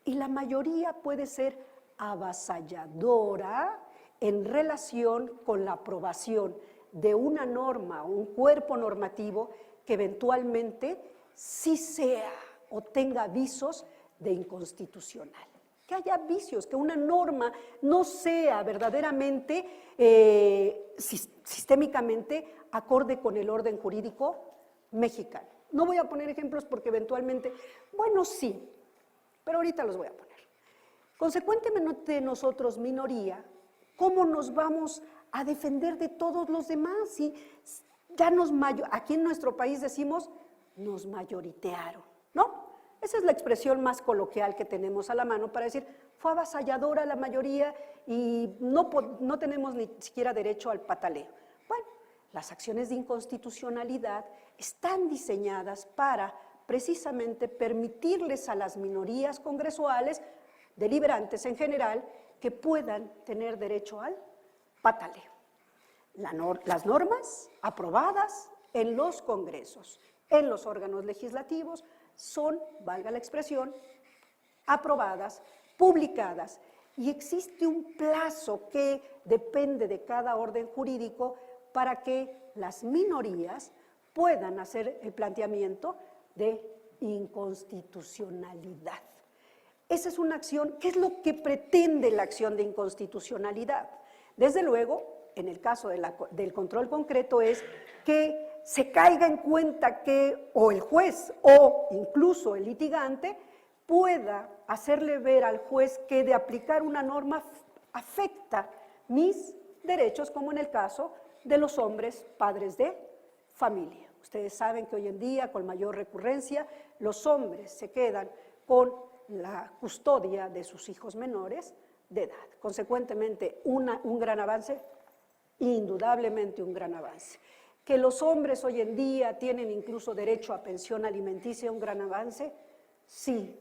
Y la mayoría puede ser avasalladora en relación con la aprobación de una norma, un cuerpo normativo que eventualmente sí sea o tenga visos de inconstitucional. Que haya vicios, que una norma no sea verdaderamente, sistémicamente acorde con el orden jurídico mexicano. No voy a poner ejemplos porque eventualmente, bueno, sí, pero ahorita los voy a poner. Consecuentemente nosotros, minoría, ¿cómo nos vamos a defender de todos los demás? Si ya aquí en nuestro país decimos, nos mayoritearon, ¿no? Esa es la expresión más coloquial que tenemos a la mano para decir, fue avasalladora la mayoría y no tenemos ni siquiera derecho al pataleo. Bueno, las acciones de inconstitucionalidad están diseñadas para precisamente permitirles a las minorías congresuales, deliberantes en general, que puedan tener derecho al pataleo. Las normas aprobadas en los congresos, en los órganos legislativos, son, valga la expresión, aprobadas, publicadas, y existe un plazo que depende de cada orden jurídico para que las minorías puedan hacer el planteamiento de inconstitucionalidad. Esa es una acción, ¿qué es lo que pretende la acción de inconstitucionalidad? Desde luego, en el caso del control concreto es que se caiga en cuenta que o el juez o incluso el litigante pueda hacerle ver al juez que de aplicar una norma afecta mis derechos, como en el caso de los hombres padres de familia. Ustedes saben que hoy en día, con mayor recurrencia, los hombres se quedan con la custodia de sus hijos menores de edad. Consecuentemente, un gran avance, indudablemente un gran avance. Que los hombres hoy en día tienen incluso derecho a pensión alimenticia, un gran avance, sí,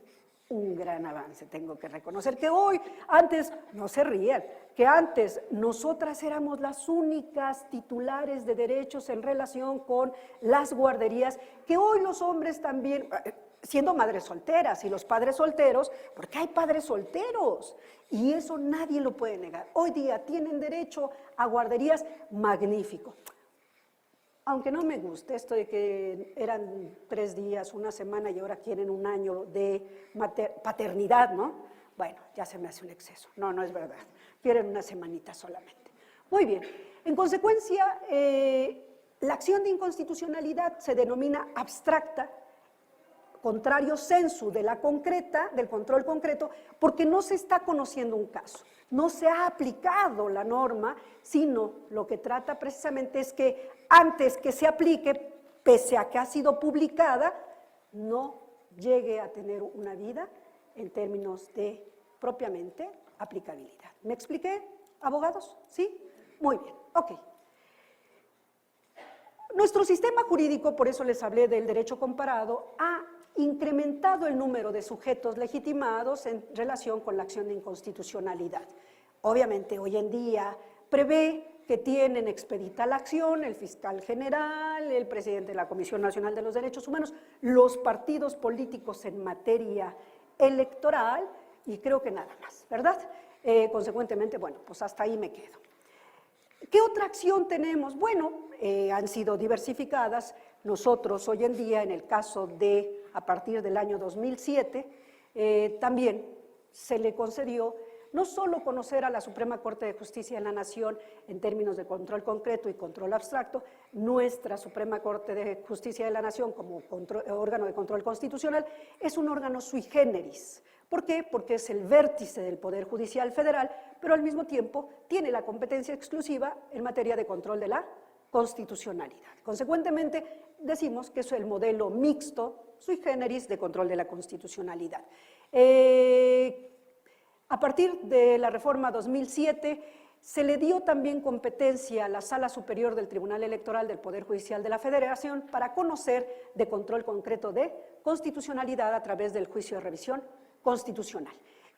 un gran avance, tengo que reconocer que hoy, antes, no se rían, que antes nosotras éramos las únicas titulares de derechos en relación con las guarderías, que hoy los hombres también, siendo madres solteras y los padres solteros, porque hay padres solteros y eso nadie lo puede negar. Hoy día tienen derecho a guarderías, magnífico. Aunque no me guste esto de que eran 3 días, una semana y ahora quieren un año de paternidad, ¿no? Bueno, ya se me hace un exceso. No, no es verdad. Quieren una semanita solamente. Muy bien. En consecuencia, la acción de inconstitucionalidad se denomina abstracta, contrario sensu de la concreta, del control concreto, porque no se está conociendo un caso. No se ha aplicado la norma, sino lo que trata precisamente es que antes que se aplique, pese a que ha sido publicada, no llegue a tener una vida en términos de propiamente aplicabilidad. ¿Me expliqué, abogados? ¿Sí? Muy bien, ok. Nuestro sistema jurídico, por eso les hablé del derecho comparado, ha incrementado el número de sujetos legitimados en relación con la acción de inconstitucionalidad. Obviamente, hoy en día prevé que tienen expedita la acción el fiscal general, el presidente de la Comisión Nacional de los Derechos Humanos, los partidos políticos en materia electoral y creo que nada más, ¿verdad? Consecuentemente, bueno, pues hasta ahí me quedo. ¿Qué otra acción tenemos? Bueno, han sido diversificadas. Nosotros hoy en día, en el caso de, a partir del año 2007, también se le concedió no solo conocer a la Suprema Corte de Justicia de la Nación en términos de control concreto y control abstracto, nuestra Suprema Corte de Justicia de la Nación como órgano de control constitucional es un órgano sui generis. ¿Por qué? Porque es el vértice del Poder Judicial Federal, pero al mismo tiempo tiene la competencia exclusiva en materia de control de la constitucionalidad. Consecuentemente, decimos que es el modelo mixto sui generis de control de la constitucionalidad. A partir de la reforma 2007, se le dio también competencia a la Sala Superior del Tribunal Electoral del Poder Judicial de la Federación para conocer de control concreto de constitucionalidad a través del juicio de revisión constitucional.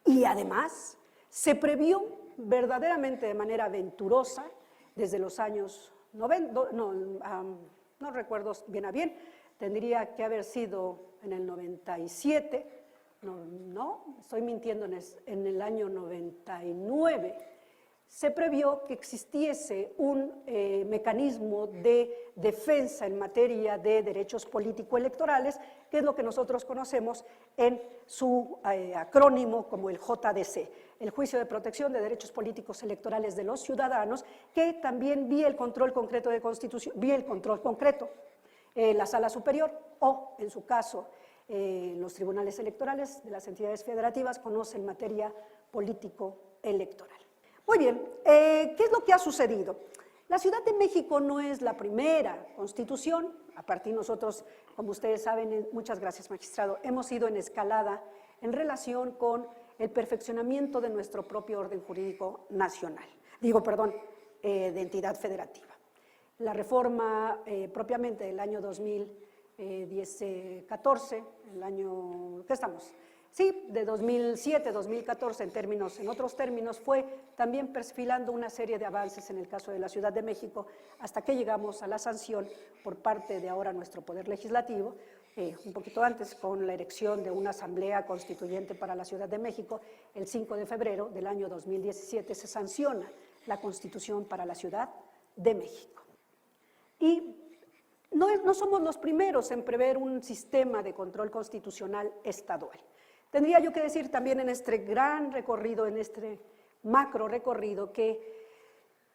Y además, se previó verdaderamente de manera aventurosa desde los años 90, no recuerdo bien a bien, tendría que haber sido en el 97, no, estoy mintiendo, en el año 99, se previó que existiese un mecanismo de defensa en materia de derechos político-electorales, que es lo que nosotros conocemos en su acrónimo como el JDC, el Juicio de Protección de Derechos Políticos Electorales de los Ciudadanos, que también vía el control concreto de constitución, vía el control concreto, la Sala Superior o, en su caso, los tribunales electorales de las entidades federativas conocen materia político-electoral. Muy bien, ¿qué es lo que ha sucedido? La Ciudad de México no es la primera constitución, a partir nosotros, como ustedes saben, muchas gracias magistrado, hemos ido en escalada en relación con el perfeccionamiento de nuestro propio orden jurídico nacional, de entidad federativa. La reforma propiamente del año 2014, el año, ¿qué estamos? Sí, de 2007, 2014 en otros términos, fue también perfilando una serie de avances en el caso de la Ciudad de México, hasta que llegamos a la sanción por parte de ahora nuestro Poder Legislativo, un poquito antes, con la elección de una asamblea constituyente para la Ciudad de México, el 5 de febrero del año 2017 se sanciona la Constitución para la Ciudad de México. Y no somos los primeros en prever un sistema de control constitucional estadual. Tendría yo que decir también en este gran recorrido, en este macro recorrido, que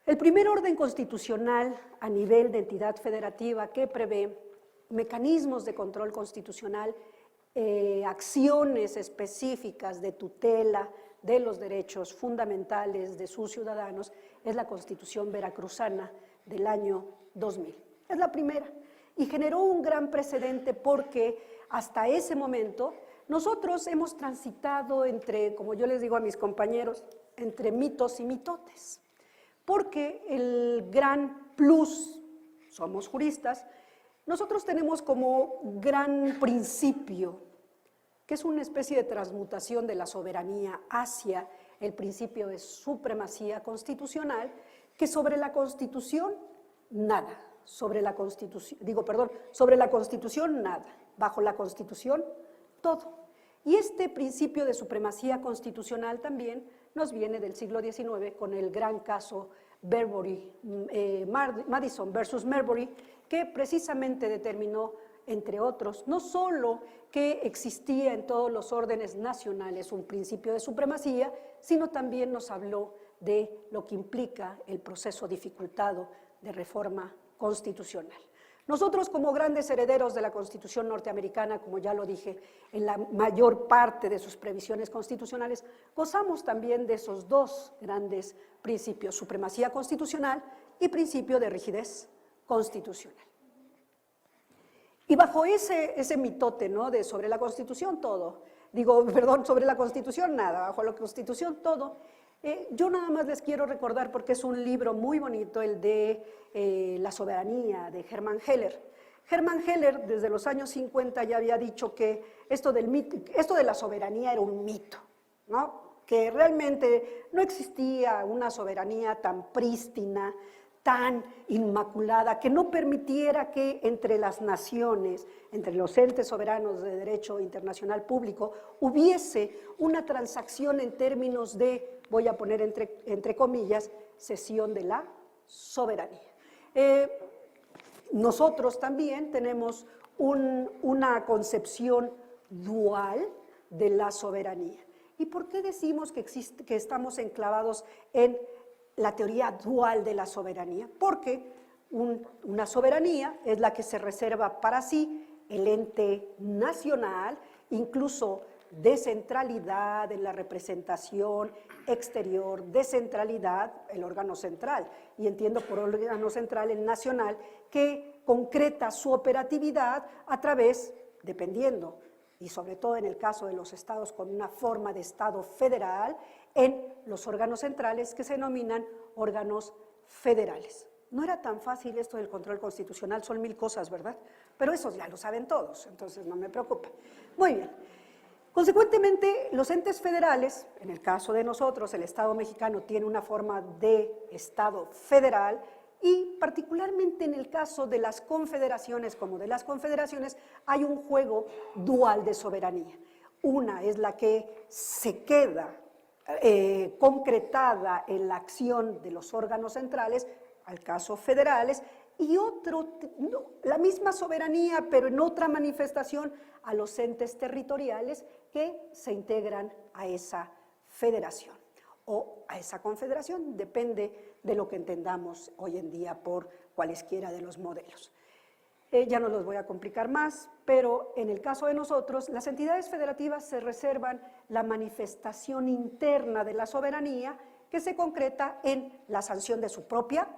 el primer orden constitucional a nivel de entidad federativa que prevé mecanismos de control constitucional, acciones específicas de tutela de los derechos fundamentales de sus ciudadanos, es la Constitución veracruzana del año 2000. Es la primera y generó un gran precedente porque hasta ese momento nosotros hemos transitado entre, como yo les digo a mis compañeros, entre mitos y mitotes, porque el gran plus, somos juristas, nosotros tenemos como gran principio, que es una especie de transmutación de la soberanía hacia el principio de supremacía constitucional, que sobre la Constitución nada, sobre la Constitución nada, bajo la Constitución todo. Y este principio de supremacía constitucional también nos viene del siglo XIX con el gran caso Madison versus Marbury, que precisamente determinó, entre otros, no solo que existía en todos los órdenes nacionales un principio de supremacía, sino también nos habló de lo que implica el proceso dificultado de reforma constitucional. Nosotros, como grandes herederos de la Constitución norteamericana, como ya lo dije, en la mayor parte de sus previsiones constitucionales, gozamos también de esos dos grandes principios, supremacía constitucional y principio de rigidez constitucional. Y bajo ese mitote, ¿no?, de sobre la Constitución todo, sobre la Constitución nada, bajo la Constitución todo, yo nada más les quiero recordar, porque es un libro muy bonito, el de La soberanía, de Hermann Heller. Hermann Heller, desde los años 50, ya había dicho que esto de la soberanía era un mito, ¿no?, que realmente no existía una soberanía tan prístina, tan inmaculada, que no permitiera que entre las naciones, entre los entes soberanos de derecho internacional público, hubiese una transacción en términos de, voy a poner entre comillas, cesión de la soberanía. Nosotros también tenemos una concepción dual de la soberanía. ¿Y por qué decimos que estamos enclavados en la teoría dual de la soberanía? Porque una soberanía es la que se reserva para sí el ente nacional, incluso descentralidad en la representación exterior, descentralidad el órgano central, y entiendo por órgano central el nacional, que concreta su operatividad a través, dependiendo, y sobre todo en el caso de los estados con una forma de estado federal, en los órganos centrales que se denominan órganos federales. No era tan fácil esto del control constitucional, son 1000 cosas, ¿verdad? Pero eso ya lo saben todos, entonces no me preocupa. Muy bien. Consecuentemente, los entes federales, en el caso de nosotros, el Estado mexicano tiene una forma de Estado federal, y particularmente en el caso de las confederaciones, como de las confederaciones, hay un juego dual de soberanía. Una es la que se queda concretada en la acción de los órganos centrales, al caso federales, y la misma soberanía, pero en otra manifestación, a los entes territoriales que se integran a esa federación o a esa confederación, depende de lo que entendamos hoy en día por cualesquiera de los modelos. Ya no los voy a complicar más, pero en el caso de nosotros, las entidades federativas se reservan la manifestación interna de la soberanía, que se concreta en la sanción de su propia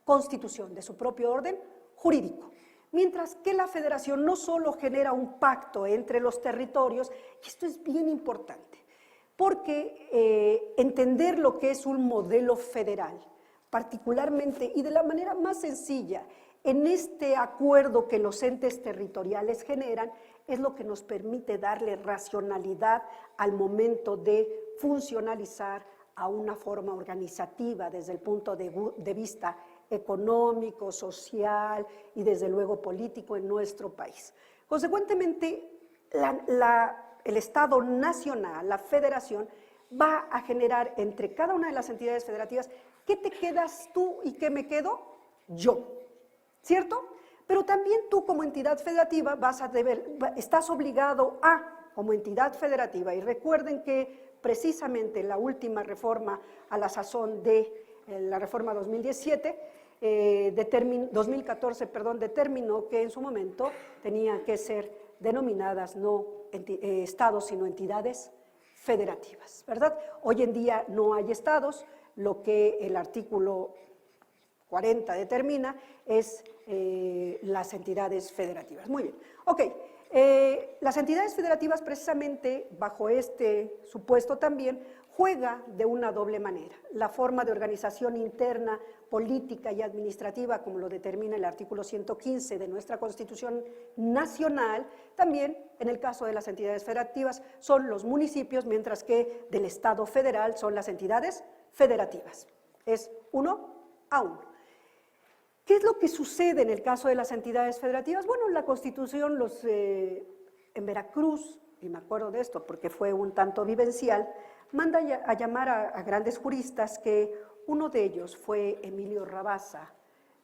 constitución, de su propio orden jurídico. Mientras que la federación no solo genera un pacto entre los territorios, y esto es bien importante, porque entender lo que es un modelo federal, particularmente y de la manera más sencilla, en este acuerdo que los entes territoriales generan, es lo que nos permite darle racionalidad al momento de funcionalizar a una forma organizativa desde el punto de vista económico, social y desde luego político en nuestro país. Consecuentemente, el Estado nacional, la federación, va a generar entre cada una de las entidades federativas, ¿qué te quedas tú y qué me quedo yo? ¿Cierto? Pero también tú como entidad federativa estás obligado como entidad federativa, y recuerden que precisamente la última reforma a la sazón de la reforma 2014, determinó que en su momento tenían que ser denominadas no estados, sino entidades federativas, ¿verdad? Hoy en día no hay estados, lo que el artículo 40 determina es las entidades federativas. Muy bien, ok. Las entidades federativas, precisamente bajo este supuesto también, juega de una doble manera. La forma de organización interna, política y administrativa, como lo determina el artículo 115 de nuestra Constitución Nacional, también en el caso de las entidades federativas son los municipios, mientras que del Estado federal son las entidades federativas. Es 1-1. ¿Qué es lo que sucede en el caso de las entidades federativas? Bueno, la Constitución en Veracruz, y me acuerdo de esto porque fue un tanto vivencial, manda a llamar a grandes juristas, que uno de ellos fue Emilio Rabasa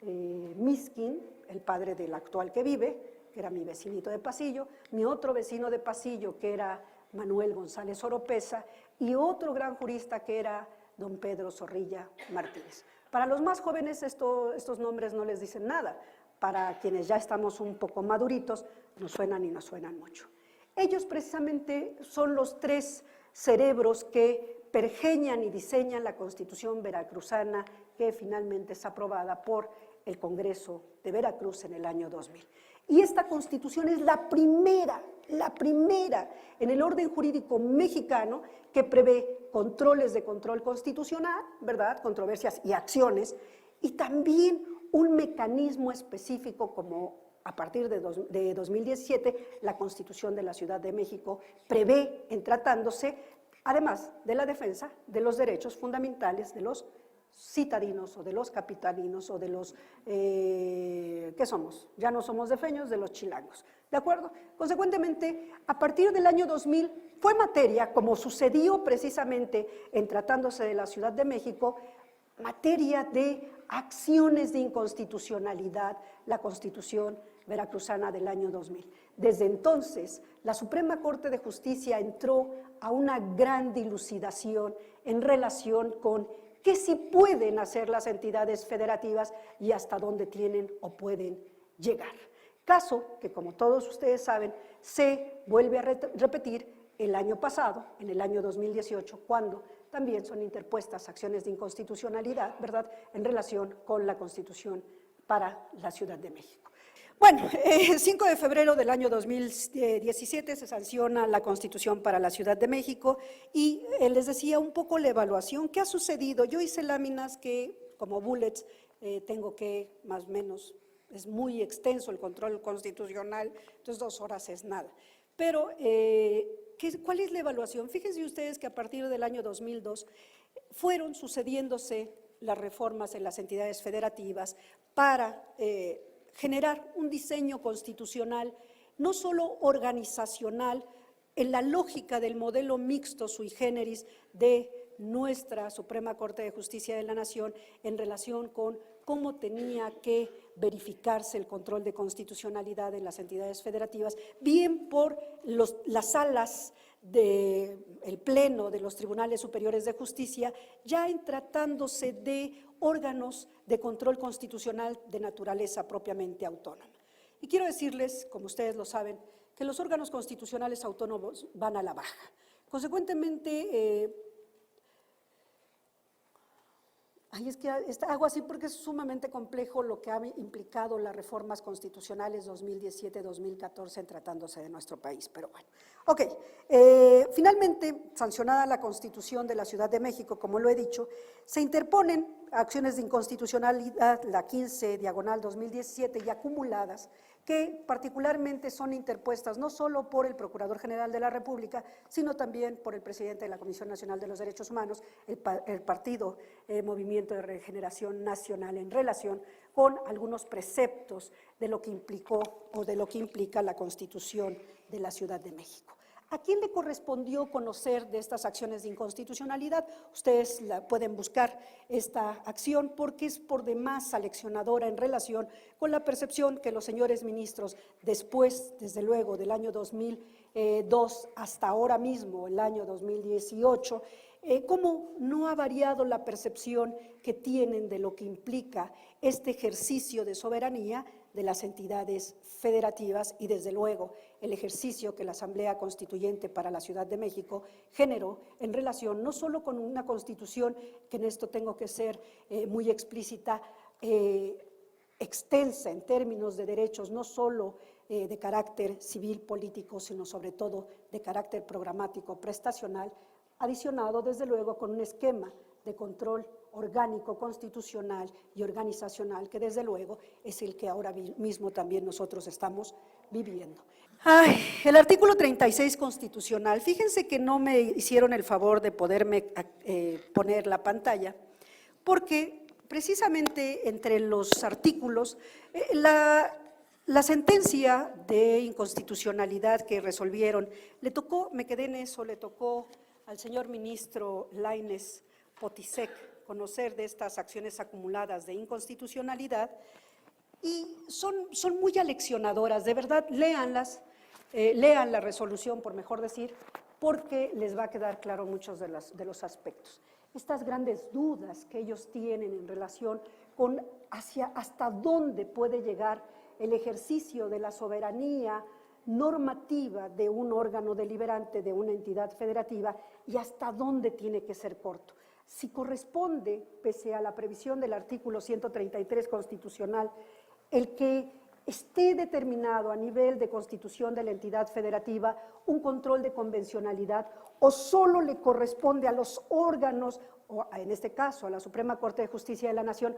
Miskin, el padre del actual que vive, que era mi vecinito de pasillo, mi otro vecino de pasillo, que era Manuel González Oropesa, y otro gran jurista que era don Pedro Zorrilla Martínez. Para los más jóvenes estos nombres no les dicen nada, para quienes ya estamos un poco maduritos nos suenan y nos suenan mucho. Ellos precisamente son los tres cerebros que pergeñan y diseñan la Constitución veracruzana, que finalmente es aprobada por el Congreso de Veracruz en el año 2000. Y esta Constitución es la primera en el orden jurídico mexicano que prevé controles de control constitucional, ¿verdad?, controversias y acciones, y también un mecanismo específico como a partir de 2017 la Constitución de la Ciudad de México prevé en tratándose, además de la defensa de los derechos fundamentales de los citadinos o de los capitalinos o de los, ¿qué somos? Ya no somos defeños, de los chilangos, ¿de acuerdo? Consecuentemente, a partir del año 2000 fue materia, como sucedió precisamente en tratándose de la Ciudad de México, materia de acciones de inconstitucionalidad, la Constitución veracruzana del año 2000. Desde entonces, la Suprema Corte de Justicia entró a una gran dilucidación en relación con qué sí pueden hacer las entidades federativas y hasta dónde tienen o pueden llegar. Caso que, como todos ustedes saben, se vuelve a repetir el año pasado, en el año 2018, cuando también son interpuestas acciones de inconstitucionalidad, ¿verdad?, en relación con la Constitución para la Ciudad de México. Bueno, el 5 de febrero del año 2017 se sanciona la Constitución para la Ciudad de México y les decía un poco la evaluación. ¿Qué ha sucedido? Yo hice láminas que, como bullets, tengo que más o menos, es muy extenso el control constitucional, entonces 2 horas es nada. Pero, ¿cuál es la evaluación? Fíjense ustedes que a partir del año 2002 fueron sucediéndose las reformas en las entidades federativas para generar un diseño constitucional, no solo organizacional, en la lógica del modelo mixto sui generis de nuestra Suprema Corte de Justicia de la Nación en relación con cómo tenía que verificarse el control de constitucionalidad en las entidades federativas, bien por las salas del Pleno de los Tribunales Superiores de Justicia, ya en tratándose de órganos de control constitucional de naturaleza propiamente autónoma. Y quiero decirles, como ustedes lo saben, que los órganos constitucionales autónomos van a la baja. Consecuentemente, es que hago así porque es sumamente complejo lo que ha implicado las reformas constitucionales 2017-2014 en tratándose de nuestro país, pero bueno. Ok, finalmente, sancionada la Constitución de la Ciudad de México, como lo he dicho, se interponen acciones de inconstitucionalidad, la 15/2017 y acumuladas, que particularmente son interpuestas no solo por el Procurador General de la República, sino también por el presidente de la Comisión Nacional de los Derechos Humanos, el partido Movimiento de Regeneración Nacional, en relación con algunos preceptos de lo que implicó o de lo que implica la Constitución de la Ciudad de México. ¿A quién le correspondió conocer de estas acciones de inconstitucionalidad? Ustedes pueden buscar esta acción porque es por demás aleccionadora en relación con la percepción que los señores ministros, después, desde luego, del año 2002 hasta ahora mismo, el año 2018, cómo no ha variado la percepción que tienen de lo que implica este ejercicio de soberanía de las entidades federativas y, desde luego, el ejercicio que la Asamblea Constituyente para la Ciudad de México generó en relación no solo con una Constitución, que en esto tengo que ser muy explícita, extensa en términos de derechos, no solo de carácter civil político, sino sobre todo de carácter programático prestacional, adicionado desde luego con un esquema de control orgánico, constitucional y organizacional, que desde luego es el que ahora mismo también nosotros estamos viviendo. El artículo 36 constitucional, fíjense que no me hicieron el favor de poderme poner la pantalla, porque precisamente entre los artículos, la sentencia de inconstitucionalidad que resolvieron, me quedé en eso, le tocó al señor ministro Lainez Potisek conocer de estas acciones acumuladas de inconstitucionalidad, y son muy aleccionadoras, de verdad, léanlas, lean la resolución, por mejor decir, porque les va a quedar claro muchos de los aspectos. Estas grandes dudas que ellos tienen en relación con hasta dónde puede llegar el ejercicio de la soberanía normativa de un órgano deliberante, de una entidad federativa, y hasta dónde tiene que ser corto. Si corresponde, pese a la previsión del artículo 133 constitucional, el que esté determinado a nivel de constitución de la entidad federativa un control de convencionalidad, o solo le corresponde a los órganos, o en este caso a la Suprema Corte de Justicia de la Nación,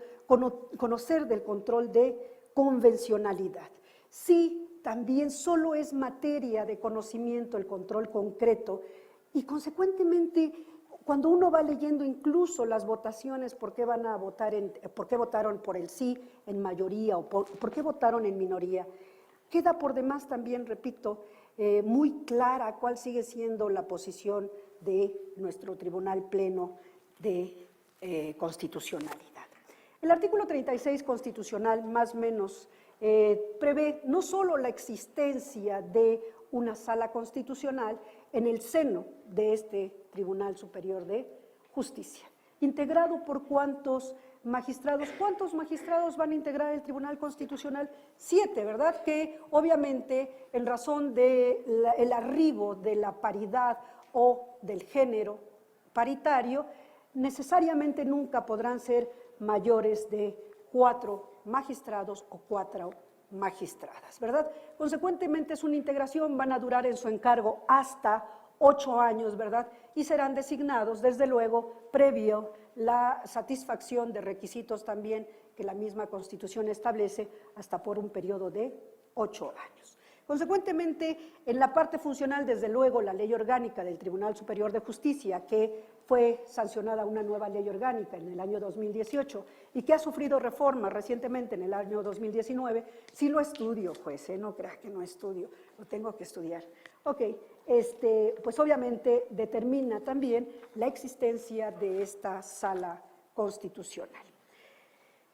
conocer del control de convencionalidad. Sí, también solo es materia de conocimiento el control concreto, y consecuentemente cuando uno va leyendo incluso las votaciones, por qué votaron por el sí en mayoría o por qué votaron en minoría, queda por demás también, repito, muy clara cuál sigue siendo la posición de nuestro Tribunal Pleno de Constitucionalidad. El artículo 36 constitucional, más o menos, prevé no solo la existencia de una sala constitucional en el seno de este Tribunal Superior de Justicia, integrado por ¿cuántos magistrados? ¿Cuántos magistrados van a integrar el Tribunal Constitucional? 7, ¿verdad? Que obviamente en razón del arribo de la paridad o del género paritario, necesariamente nunca podrán ser mayores de 4 magistrados o 4 magistradas, ¿verdad? Consecuentemente es una integración, van a durar en su encargo hasta 8 años, ¿verdad? Y serán designados, desde luego, previo la satisfacción de requisitos también que la misma Constitución establece, hasta por un periodo de 8 años. Consecuentemente, en la parte funcional, desde luego, la Ley Orgánica del Tribunal Superior de Justicia, que fue sancionada una nueva ley orgánica en el año 2018 y que ha sufrido reformas recientemente en el año 2019, sí lo estudio, juez, no crea que no estudio, lo tengo que estudiar. Ok, pues obviamente determina también la existencia de esta sala constitucional.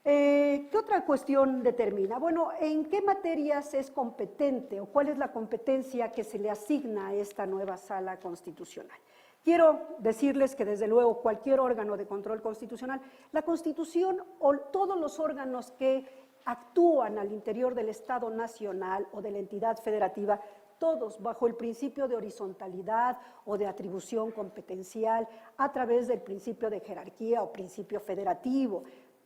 ¿Qué otra cuestión determina? Bueno, ¿en qué materias es competente o cuál es la competencia que se le asigna a esta nueva sala constitucional? Quiero decirles que desde luego cualquier órgano de control constitucional, la Constitución o todos los órganos que actúan al interior del Estado Nacional o de la entidad federativa, todos bajo el principio de horizontalidad o de atribución competencial a través del principio de jerarquía o principio federativo.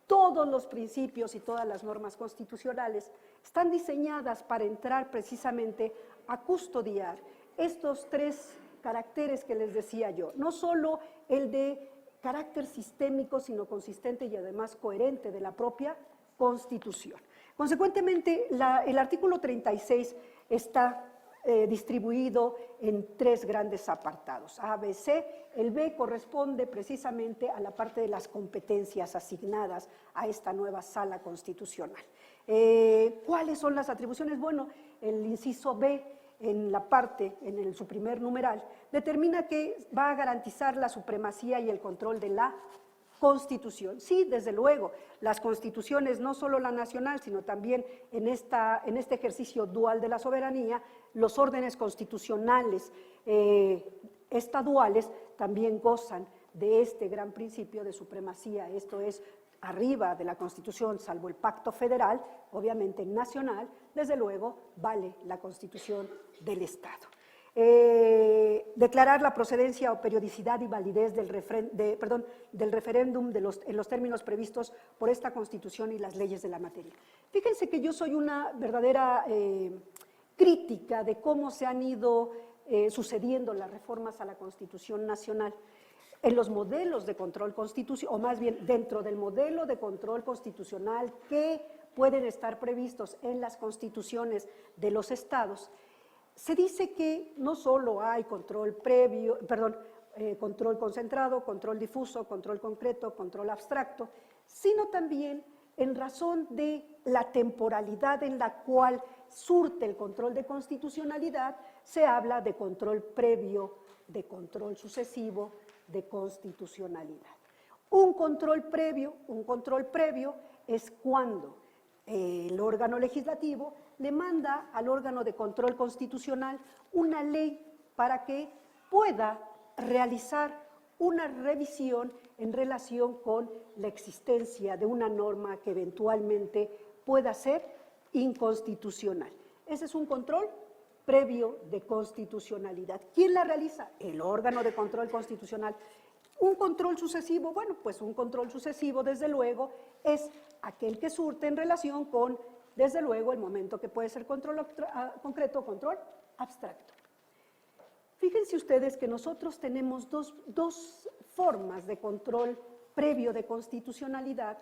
Todos los principios y todas las normas constitucionales están diseñadas para entrar precisamente a custodiar estos 3 caracteres que les decía yo, no solo el de carácter sistémico, sino consistente y además coherente de la propia Constitución. Consecuentemente, el artículo 36 está distribuido en 3 grandes apartados, A, B, C. El B corresponde precisamente a la parte de las competencias asignadas a esta nueva sala constitucional. ¿Cuáles son las atribuciones? Bueno, el inciso B, en su primer numeral, determina que va a garantizar la supremacía y el control de la Constitución. Sí, desde luego, las constituciones, no solo la nacional, sino también en este ejercicio dual de la soberanía, los órdenes constitucionales estaduales también gozan de este gran principio de supremacía, esto es, arriba de la Constitución, salvo el pacto federal, obviamente nacional, desde luego vale la Constitución del Estado. Declarar la procedencia o periodicidad y validez del referéndum en los términos previstos por esta Constitución y las leyes de la materia. Fíjense que yo soy una verdadera crítica de cómo se han ido sucediendo las reformas a la Constitución Nacional. En los modelos de control constitucional, o más bien dentro del modelo de control constitucional que pueden estar previstos en las constituciones de los estados, se dice que no solo hay control previo, control concentrado, control difuso, control concreto, control abstracto, sino también en razón de la temporalidad en la cual surte el control de constitucionalidad, se habla de control previo, de control sucesivo, de constitucionalidad. Un control previo es cuando el órgano legislativo le manda al órgano de control constitucional una ley para que pueda realizar una revisión en relación con la existencia de una norma que eventualmente pueda ser inconstitucional. Ese es un control previo de constitucionalidad. ¿Quién la realiza? El órgano de control constitucional. Un control sucesivo, bueno, pues un control sucesivo, desde luego, es aquel que surte en relación con, desde luego, el momento que puede ser control concreto o control abstracto. Fíjense ustedes que nosotros tenemos dos formas de control previo de constitucionalidad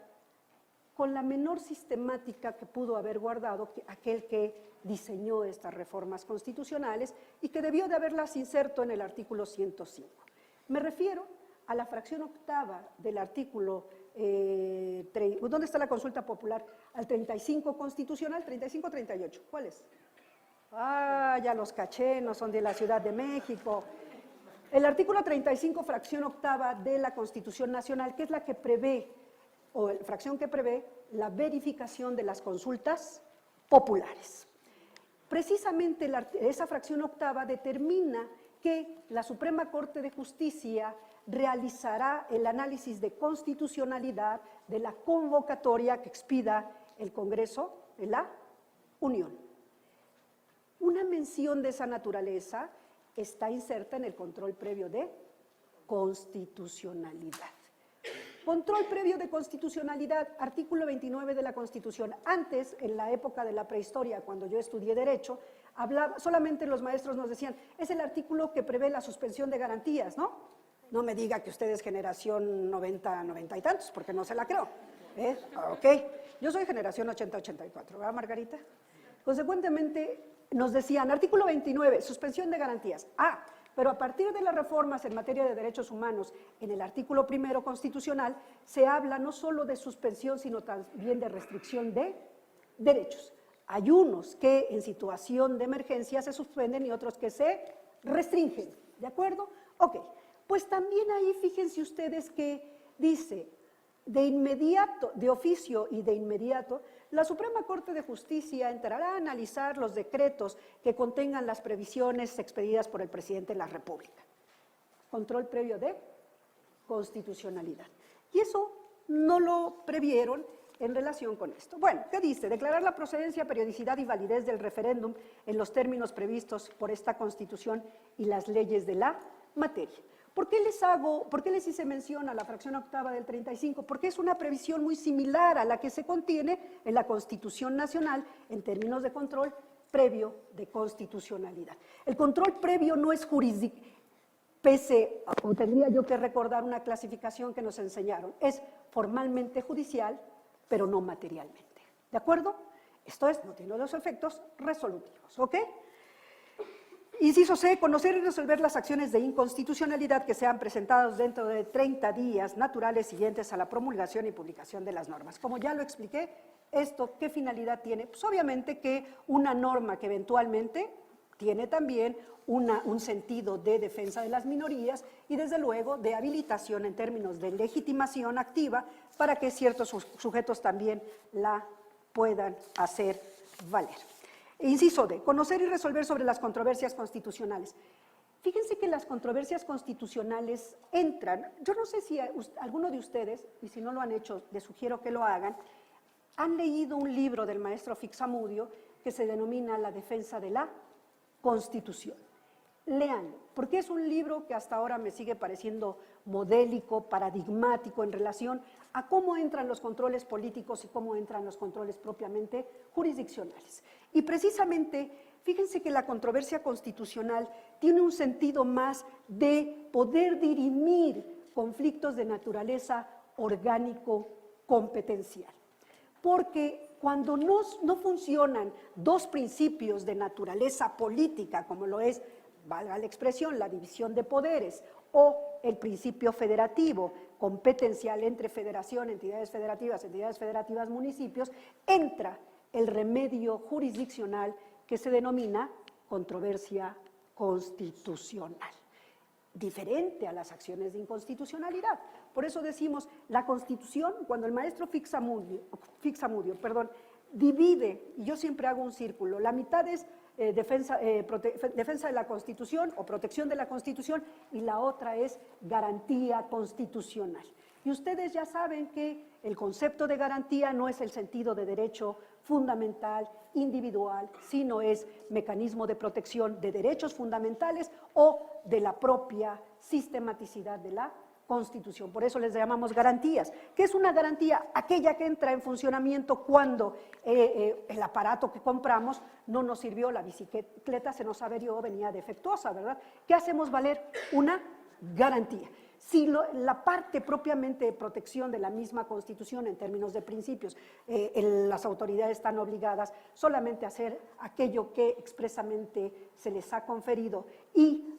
con la menor sistemática que pudo haber guardado aquel que diseñó estas reformas constitucionales y que debió de haberlas inserto en el artículo 105. Me refiero a la fracción octava del artículo, ¿dónde está la consulta popular? Al 35 constitucional, 35-38, ¿cuál es? Ah, ya los caché, no son de la Ciudad de México. El artículo 35, fracción octava de la Constitución Nacional, que es la que prevé, o fracción que prevé, la verificación de las consultas populares. Precisamente esa fracción octava determina que la Suprema Corte de Justicia realizará el análisis de constitucionalidad de la convocatoria que expida el Congreso de la Unión. Una mención de esa naturaleza está inserta en el control previo de constitucionalidad. Control previo de constitucionalidad, artículo 29 de la Constitución. Antes, en la época de la prehistoria, cuando yo estudié Derecho, solamente los maestros nos decían, es el artículo que prevé la suspensión de garantías, ¿no? No me diga que usted es generación 90 y tantos, porque no se la creo. Ok, yo soy generación 80-84, ¿verdad, Margarita? Consecuentemente, nos decían, artículo 29, suspensión de garantías. Pero a partir de las reformas en materia de derechos humanos, en el artículo primero constitucional, se habla no solo de suspensión, sino también de restricción de derechos. Hay unos que en situación de emergencia se suspenden y otros que se restringen, ¿de acuerdo? Ok, pues también ahí fíjense ustedes que dice, de inmediato, de oficio y de inmediato, la Suprema Corte de Justicia entrará a analizar los decretos que contengan las previsiones expedidas por el presidente de la República. Control previo de constitucionalidad. Y eso no lo previeron en relación con esto. Bueno, ¿qué dice? Declarar la procedencia, periodicidad y validez del referéndum en los términos previstos por esta Constitución y las leyes de la materia. ¿Por qué les hice mención a la fracción octava del 35? Porque es una previsión muy similar a la que se contiene en la Constitución Nacional en términos de control previo de constitucionalidad. El control previo no es jurisdicción, o tendría yo que recordar una clasificación que nos enseñaron, es formalmente judicial, pero no materialmente. ¿De acuerdo? Esto es, no tiene los efectos resolutivos, ¿ok? Inciso C, conocer y resolver las acciones de inconstitucionalidad que sean presentadas dentro de 30 días naturales siguientes a la promulgación y publicación de las normas. Como ya lo expliqué, ¿esto qué finalidad tiene? Pues obviamente que una norma que eventualmente tiene también un sentido de defensa de las minorías y desde luego de habilitación en términos de legitimación activa para que ciertos sujetos también la puedan hacer valer. Inciso D, conocer y resolver sobre las controversias constitucionales. Fíjense que las controversias constitucionales entran, yo no sé si alguno de ustedes, y si no lo han hecho, les sugiero que lo hagan, han leído un libro del maestro Fixamudio que se denomina La defensa de la Constitución. Lean, porque es un libro que hasta ahora me sigue pareciendo modélico, paradigmático en relación a cómo entran los controles políticos y cómo entran los controles propiamente jurisdiccionales. Y precisamente Fíjense que la controversia constitucional tiene un sentido más de poder dirimir conflictos de naturaleza orgánico-competencial. Porque cuando no funcionan dos principios de naturaleza política, como lo es, valga la expresión, la división de poderes, o el principio federativo, competencial entre federación, entidades federativas, municipios, entra el remedio jurisdiccional que se denomina controversia constitucional, diferente a las acciones de inconstitucionalidad. Por eso decimos, la Constitución, cuando el maestro Fixamudio, divide, y yo siempre hago un círculo, la mitad es defensa de la Constitución o protección de la Constitución, y la otra es garantía constitucional. Y ustedes ya saben que el concepto de garantía no es el sentido de derecho fundamental, individual, sino es mecanismo de protección de derechos fundamentales o de la propia sistematicidad de la Constitución. Por eso les llamamos garantías. ¿Qué es una garantía? Aquella que entra en funcionamiento cuando el aparato que compramos no nos sirvió, la bicicleta se nos averió, venía defectuosa, ¿verdad? ¿Qué hacemos valer? Una garantía. Si la parte propiamente de protección de la misma Constitución en términos de principios, las autoridades están obligadas solamente a hacer aquello que expresamente se les ha conferido y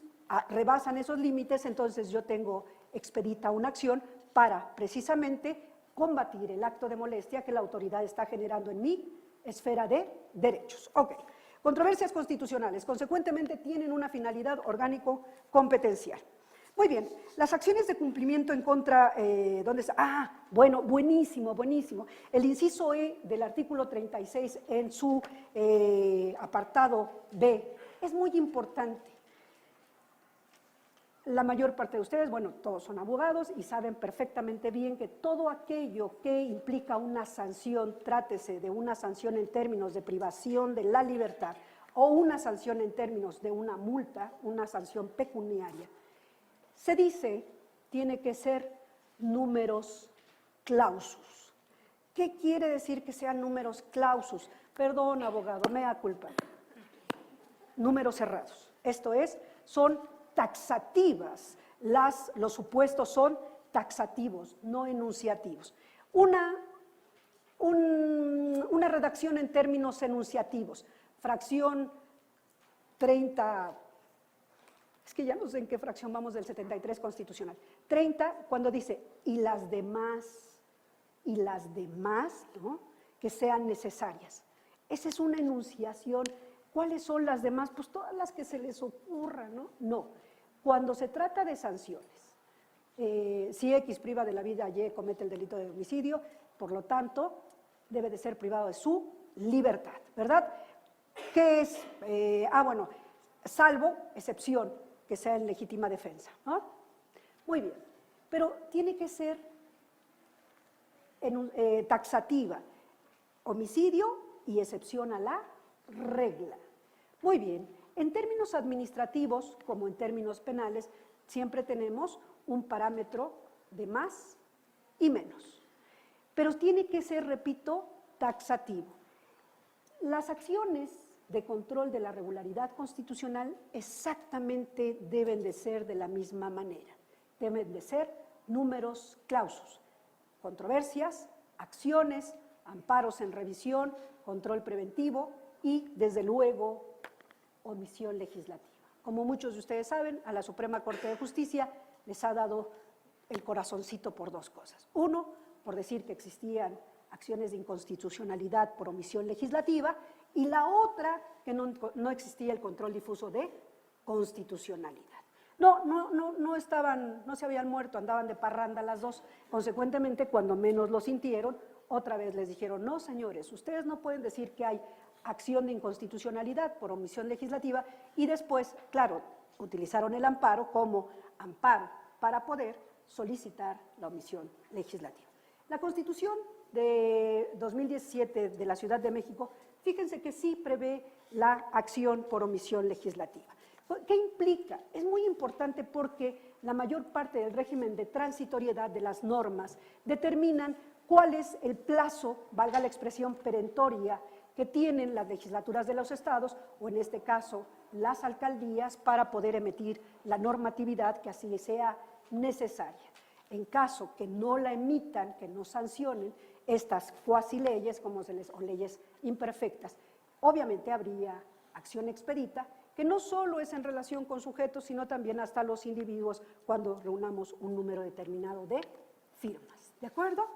rebasan esos límites, entonces yo tengo expedita una acción para precisamente combatir el acto de molestia que la autoridad está generando en mi esfera de derechos. Ok. Controversias constitucionales, consecuentemente tienen una finalidad orgánico-competencial. Muy bien, las acciones de cumplimiento en contra, ¿dónde está? Bueno, buenísimo. El inciso E del artículo 36 en su apartado B es muy importante. La mayor parte de ustedes, bueno, todos son abogados y saben perfectamente bien que todo aquello que implica una sanción, trátese de una sanción en términos de privación de la libertad o una sanción en términos de una multa, una sanción pecuniaria, se dice tiene que ser numerus clausus. ¿Qué quiere decir que sean números clausus? Perdón, abogado, mea culpa. Números cerrados. Esto es, son taxativas, los supuestos son taxativos, no enunciativos. Una redacción en términos enunciativos, fracción 30, es que ya no sé en qué fracción vamos del 73 constitucional, 30 cuando dice, y las demás, ¿no?, que sean necesarias. Esa es una enunciación. ¿Cuáles son las demás? Pues todas las que se les ocurran, ¿no? No. Cuando se trata de sanciones, si X priva de la vida Y comete el delito de homicidio, por lo tanto, debe de ser privado de su libertad, ¿verdad? ¿Qué es? Bueno, salvo excepción, que sea en legítima defensa, ¿no? Muy bien, pero tiene que ser taxativa, homicidio y excepción a la regla. Muy bien, en términos administrativos, como en términos penales, siempre tenemos un parámetro de más y menos, pero tiene que ser, repito, taxativo. Las acciones de control de la regularidad constitucional exactamente deben de ser de la misma manera, deben de ser números clausus, controversias, acciones, amparos en revisión, control preventivo y, desde luego, omisión legislativa. Como muchos de ustedes saben, a la Suprema Corte de Justicia les ha dado el corazoncito por dos cosas. Uno, por decir que existían acciones de inconstitucionalidad por omisión legislativa, y la otra, que no existía el control difuso de constitucionalidad. No se habían muerto, andaban de parranda las dos. Consecuentemente, cuando menos lo sintieron, otra vez les dijeron, no, señores, ustedes no pueden decir que hay acción de inconstitucionalidad por omisión legislativa, y después, claro, utilizaron el amparo como amparo para poder solicitar la omisión legislativa. La Constitución de 2017 de la Ciudad de México, fíjense que sí prevé la acción por omisión legislativa. ¿Qué implica? Es muy importante porque la mayor parte del régimen de transitoriedad de las normas determinan cuál es el plazo, valga la expresión perentoria, que tienen las legislaturas de los estados, o en este caso las alcaldías, para poder emitir la normatividad que así sea necesaria. En caso que no la emitan, que no sancionen estas cuasi leyes, o leyes imperfectas, obviamente habría acción expedita, que no solo es en relación con sujetos, sino también hasta los individuos cuando reunamos un número determinado de firmas. ¿De acuerdo?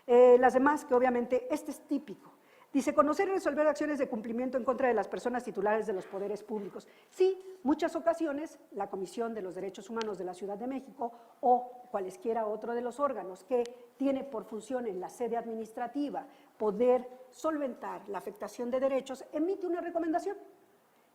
Las demás, que obviamente este es típico. Dice, conocer y resolver acciones de cumplimiento en contra de las personas titulares de los poderes públicos. Sí, muchas ocasiones la Comisión de los Derechos Humanos de la Ciudad de México o cualesquiera otro de los órganos que tiene por función en la sede administrativa poder solventar la afectación de derechos, emite una recomendación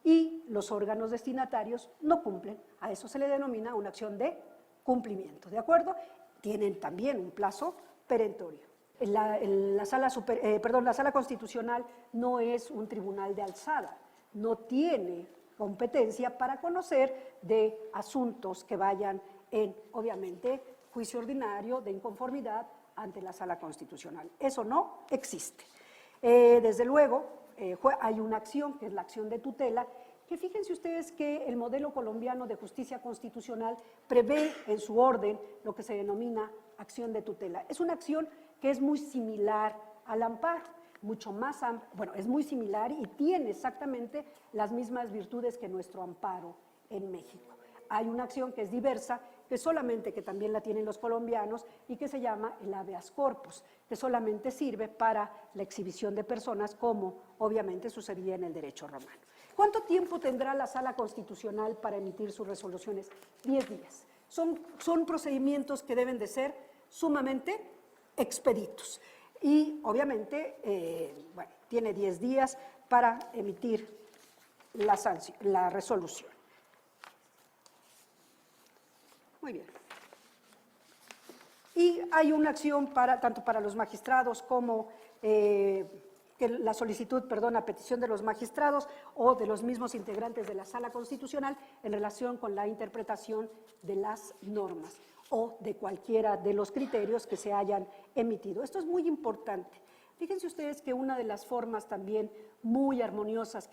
y los órganos destinatarios no cumplen. A eso se le denomina una acción de cumplimiento, ¿de acuerdo? Tienen también un plazo perentorio. La sala constitucional no es un tribunal de alzada, no tiene competencia para conocer de asuntos que vayan en, obviamente, juicio ordinario de inconformidad ante la sala constitucional. Eso no existe. Desde luego, hay una acción, que es la acción de tutela, que fíjense ustedes que el modelo colombiano de justicia constitucional prevé en su orden lo que se denomina acción de tutela. Es una acción que es muy similar al amparo, mucho más amplio, bueno, es muy similar y tiene exactamente las mismas virtudes que nuestro amparo en México. Hay una acción que es diversa, que también la tienen los colombianos y que se llama el habeas corpus, que solamente sirve para la exhibición de personas, como obviamente sucedía en el derecho romano. ¿Cuánto tiempo tendrá la Sala Constitucional para emitir sus resoluciones? 10 días. Son procedimientos que deben de ser sumamente expeditos. Y obviamente, tiene 10 días para emitir la resolución. Muy bien. Y hay una acción tanto para los magistrados como la solicitud, a petición de los magistrados o de los mismos integrantes de la Sala Constitucional en relación con la interpretación de las normas o de cualquiera de los criterios que se hayan emitido. Esto es muy importante. Fíjense ustedes que una de las formas también muy armoniosas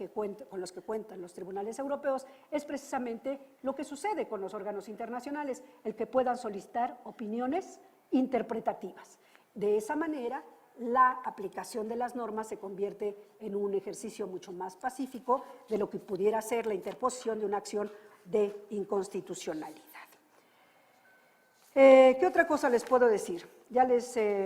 con los que cuentan los tribunales europeos es precisamente lo que sucede con los órganos internacionales, el que puedan solicitar opiniones interpretativas. De esa manera, la aplicación de las normas se convierte en un ejercicio mucho más pacífico de lo que pudiera ser la interposición de una acción de inconstitucionalidad. ¿Qué otra cosa les puedo decir? Ya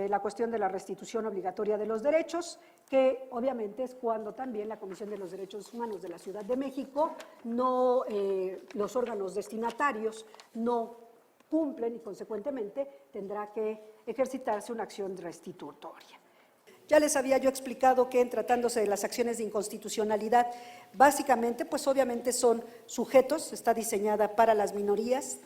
la cuestión de la restitución obligatoria de los derechos, que obviamente es cuando también la Comisión de los Derechos Humanos de la Ciudad de México, los órganos destinatarios no cumplen y consecuentemente tendrá que ejercitarse una acción restitutoria. Ya les había yo explicado que en tratándose de las acciones de inconstitucionalidad, básicamente, pues obviamente son sujetos, está diseñada para las minorías,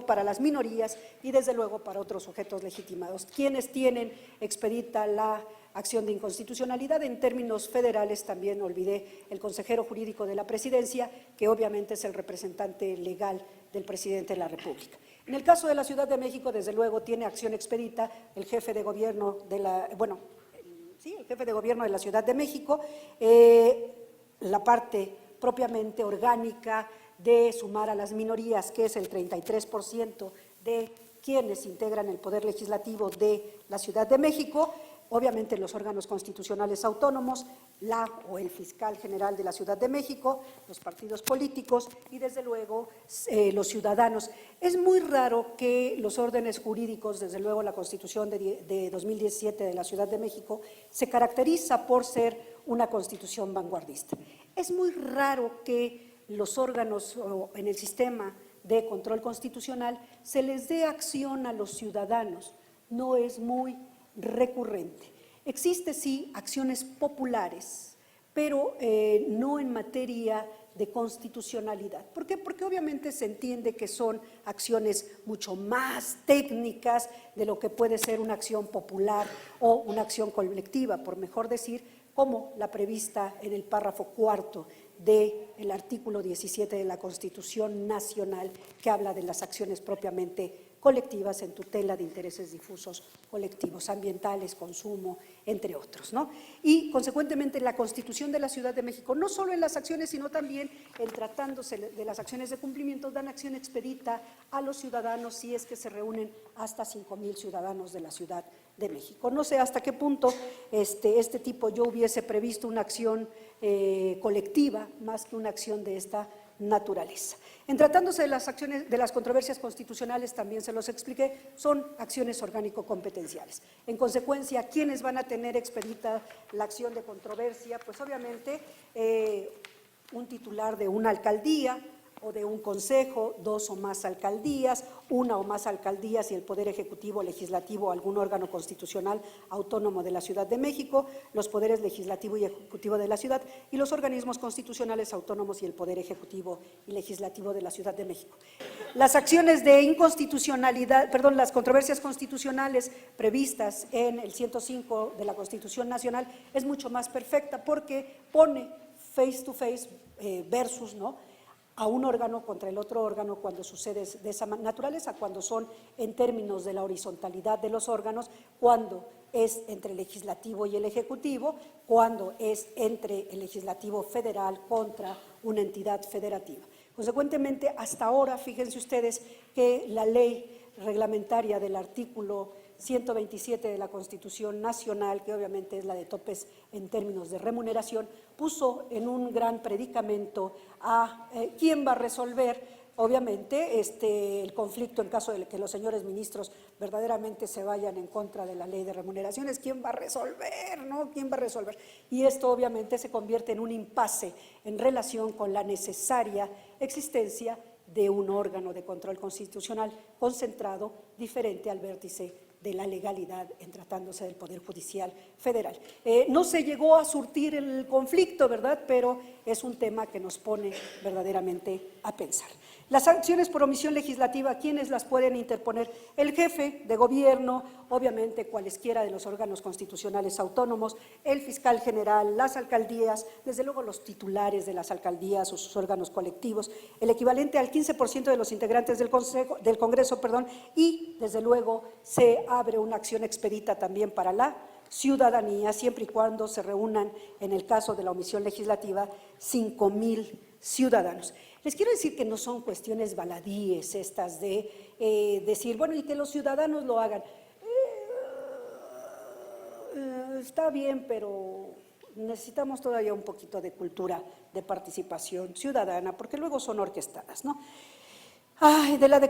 para las minorías y desde luego para otros sujetos legitimados. Quienes tienen expedita la acción de inconstitucionalidad en términos federales, también olvidé el consejero jurídico de la presidencia, que obviamente es el representante legal del presidente de la República. En el caso de la Ciudad de México, desde luego, tiene acción expedita el jefe de gobierno el jefe de gobierno de la Ciudad de México, la parte propiamente orgánica de sumar a las minorías, que es el 33% de quienes integran el Poder Legislativo de la Ciudad de México, obviamente los órganos constitucionales autónomos, el fiscal general de la Ciudad de México, los partidos políticos y desde luego los ciudadanos. Es muy raro que los órdenes jurídicos, desde luego la Constitución de 2017 de la Ciudad de México, se caracteriza por ser una constitución vanguardista. Es muy raro que los órganos en el sistema de control constitucional se les dé acción a los ciudadanos, no es muy recurrente. Existe sí acciones populares, pero no en materia de constitucionalidad. ¿Por qué? Porque obviamente se entiende que son acciones mucho más técnicas de lo que puede ser una acción popular o una acción colectiva, por mejor decir, como la prevista en el párrafo 4 del artículo 17 de la Constitución Nacional, que habla de las acciones propiamente colectivas en tutela de intereses difusos colectivos, ambientales, consumo, entre otros, ¿no? Y, consecuentemente, la Constitución de la Ciudad de México, no solo en las acciones, sino también en tratándose de las acciones de cumplimiento, dan acción expedita a los ciudadanos si es que se reúnen hasta 5,000 ciudadanos de la Ciudad de México. No sé hasta qué punto este tipo yo hubiese previsto una acción colectiva más que una acción de esta naturaleza. En tratándose de las acciones, de las controversias constitucionales, también se los expliqué, son acciones orgánico-competenciales. En consecuencia, ¿quiénes van a tener expedita la acción de controversia? Pues obviamente un titular de una alcaldía o de un consejo, 2 o más alcaldías, 1 o más alcaldías y el Poder Ejecutivo, Legislativo o algún órgano constitucional autónomo de la Ciudad de México, los poderes legislativo y ejecutivo de la ciudad y los organismos constitucionales autónomos y el Poder Ejecutivo y Legislativo de la Ciudad de México. Las acciones de inconstitucionalidad, perdón, las controversias constitucionales previstas en el 105 de la Constitución Nacional es mucho más perfecta porque pone face to face versus, ¿no?, a un órgano contra el otro órgano cuando sucede de esa naturaleza, cuando son en términos de la horizontalidad de los órganos, cuando es entre el legislativo y el ejecutivo, cuando es entre el legislativo federal contra una entidad federativa. Consecuentemente, hasta ahora, fíjense ustedes que la ley reglamentaria del artículo 127 de la Constitución Nacional, que obviamente es la de topes en términos de remuneración, puso en un gran predicamento a quién va a resolver, obviamente, el conflicto en caso de que los señores ministros verdaderamente se vayan en contra de la ley de remuneraciones. ¿Quién va a resolver, no? ¿Quién va a resolver? Y esto obviamente se convierte en un impasse en relación con la necesaria existencia de un órgano de control constitucional concentrado diferente al vértice de la legalidad en tratándose del Poder Judicial Federal. No se llegó a surtir el conflicto, ¿verdad?, pero es un tema que nos pone verdaderamente a pensar. Las sanciones por omisión legislativa, ¿quiénes las pueden interponer? El jefe de gobierno, obviamente cualesquiera de los órganos constitucionales autónomos, el fiscal general, las alcaldías, desde luego los titulares de las alcaldías o sus órganos colectivos, el equivalente al 15% de los integrantes del Congreso, y desde luego se abre una acción expedita también para la ciudadanía, siempre y cuando se reúnan, en el caso de la omisión legislativa, 5,000 ciudadanos. Les quiero decir que no son cuestiones baladíes estas de decir, bueno, y que los ciudadanos lo hagan. Está bien, pero necesitamos todavía un poquito de cultura de participación ciudadana, porque luego son orquestadas, ¿no? De las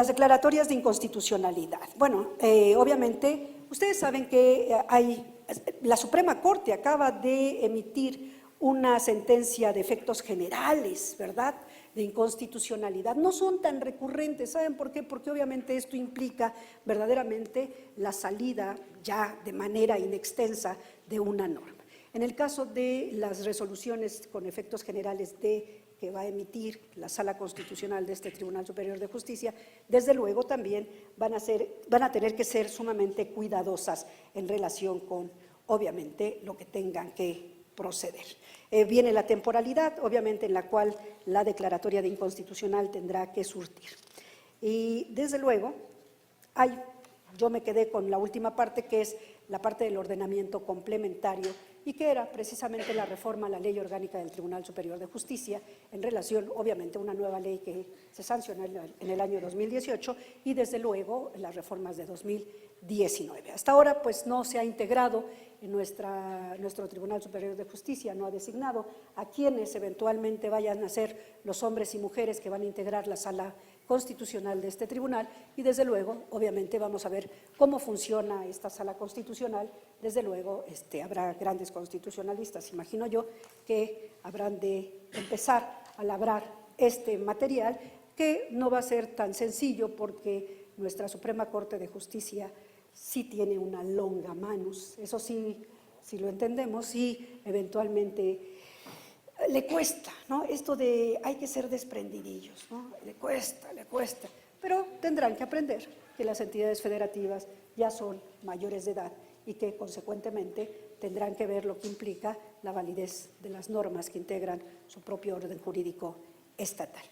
declaratorias de inconstitucionalidad. Bueno, obviamente, ustedes saben que la Suprema Corte acaba de emitir una sentencia de efectos generales, ¿verdad?, de inconstitucionalidad. No son tan recurrentes, ¿saben por qué? Porque obviamente esto implica verdaderamente la salida ya de manera inextensa de una norma. En el caso de las resoluciones con efectos generales que va a emitir la Sala Constitucional de este Tribunal Superior de Justicia, desde luego también van a tener que ser sumamente cuidadosas en relación con, obviamente, lo que tengan que proceder. Viene la temporalidad, obviamente, en la cual la declaratoria de inconstitucional tendrá que surtir. Y, desde luego, yo me quedé con la última parte, que es la parte del ordenamiento complementario, y que era precisamente la reforma a la Ley Orgánica del Tribunal Superior de Justicia en relación, obviamente, a una nueva ley que se sancionó en el año 2018 y, desde luego, las reformas de 2019. Hasta ahora, pues, no se ha integrado en nuestro Tribunal Superior de Justicia, no ha designado a quienes eventualmente vayan a ser los hombres y mujeres que van a integrar la Sala Constitucional de este tribunal y, desde luego, obviamente vamos a ver cómo funciona esta Sala Constitucional. Desde luego habrá grandes constitucionalistas, imagino yo, que habrán de empezar a labrar este material, que no va a ser tan sencillo porque nuestra Suprema Corte de Justicia sí tiene una longa manus, eso sí, si lo entendemos, y eventualmente le cuesta, ¿no? Esto de hay que ser desprendidillos, ¿no? Le cuesta, pero tendrán que aprender que las entidades federativas ya son mayores de edad y que, consecuentemente, tendrán que ver lo que implica la validez de las normas que integran su propio orden jurídico estatal.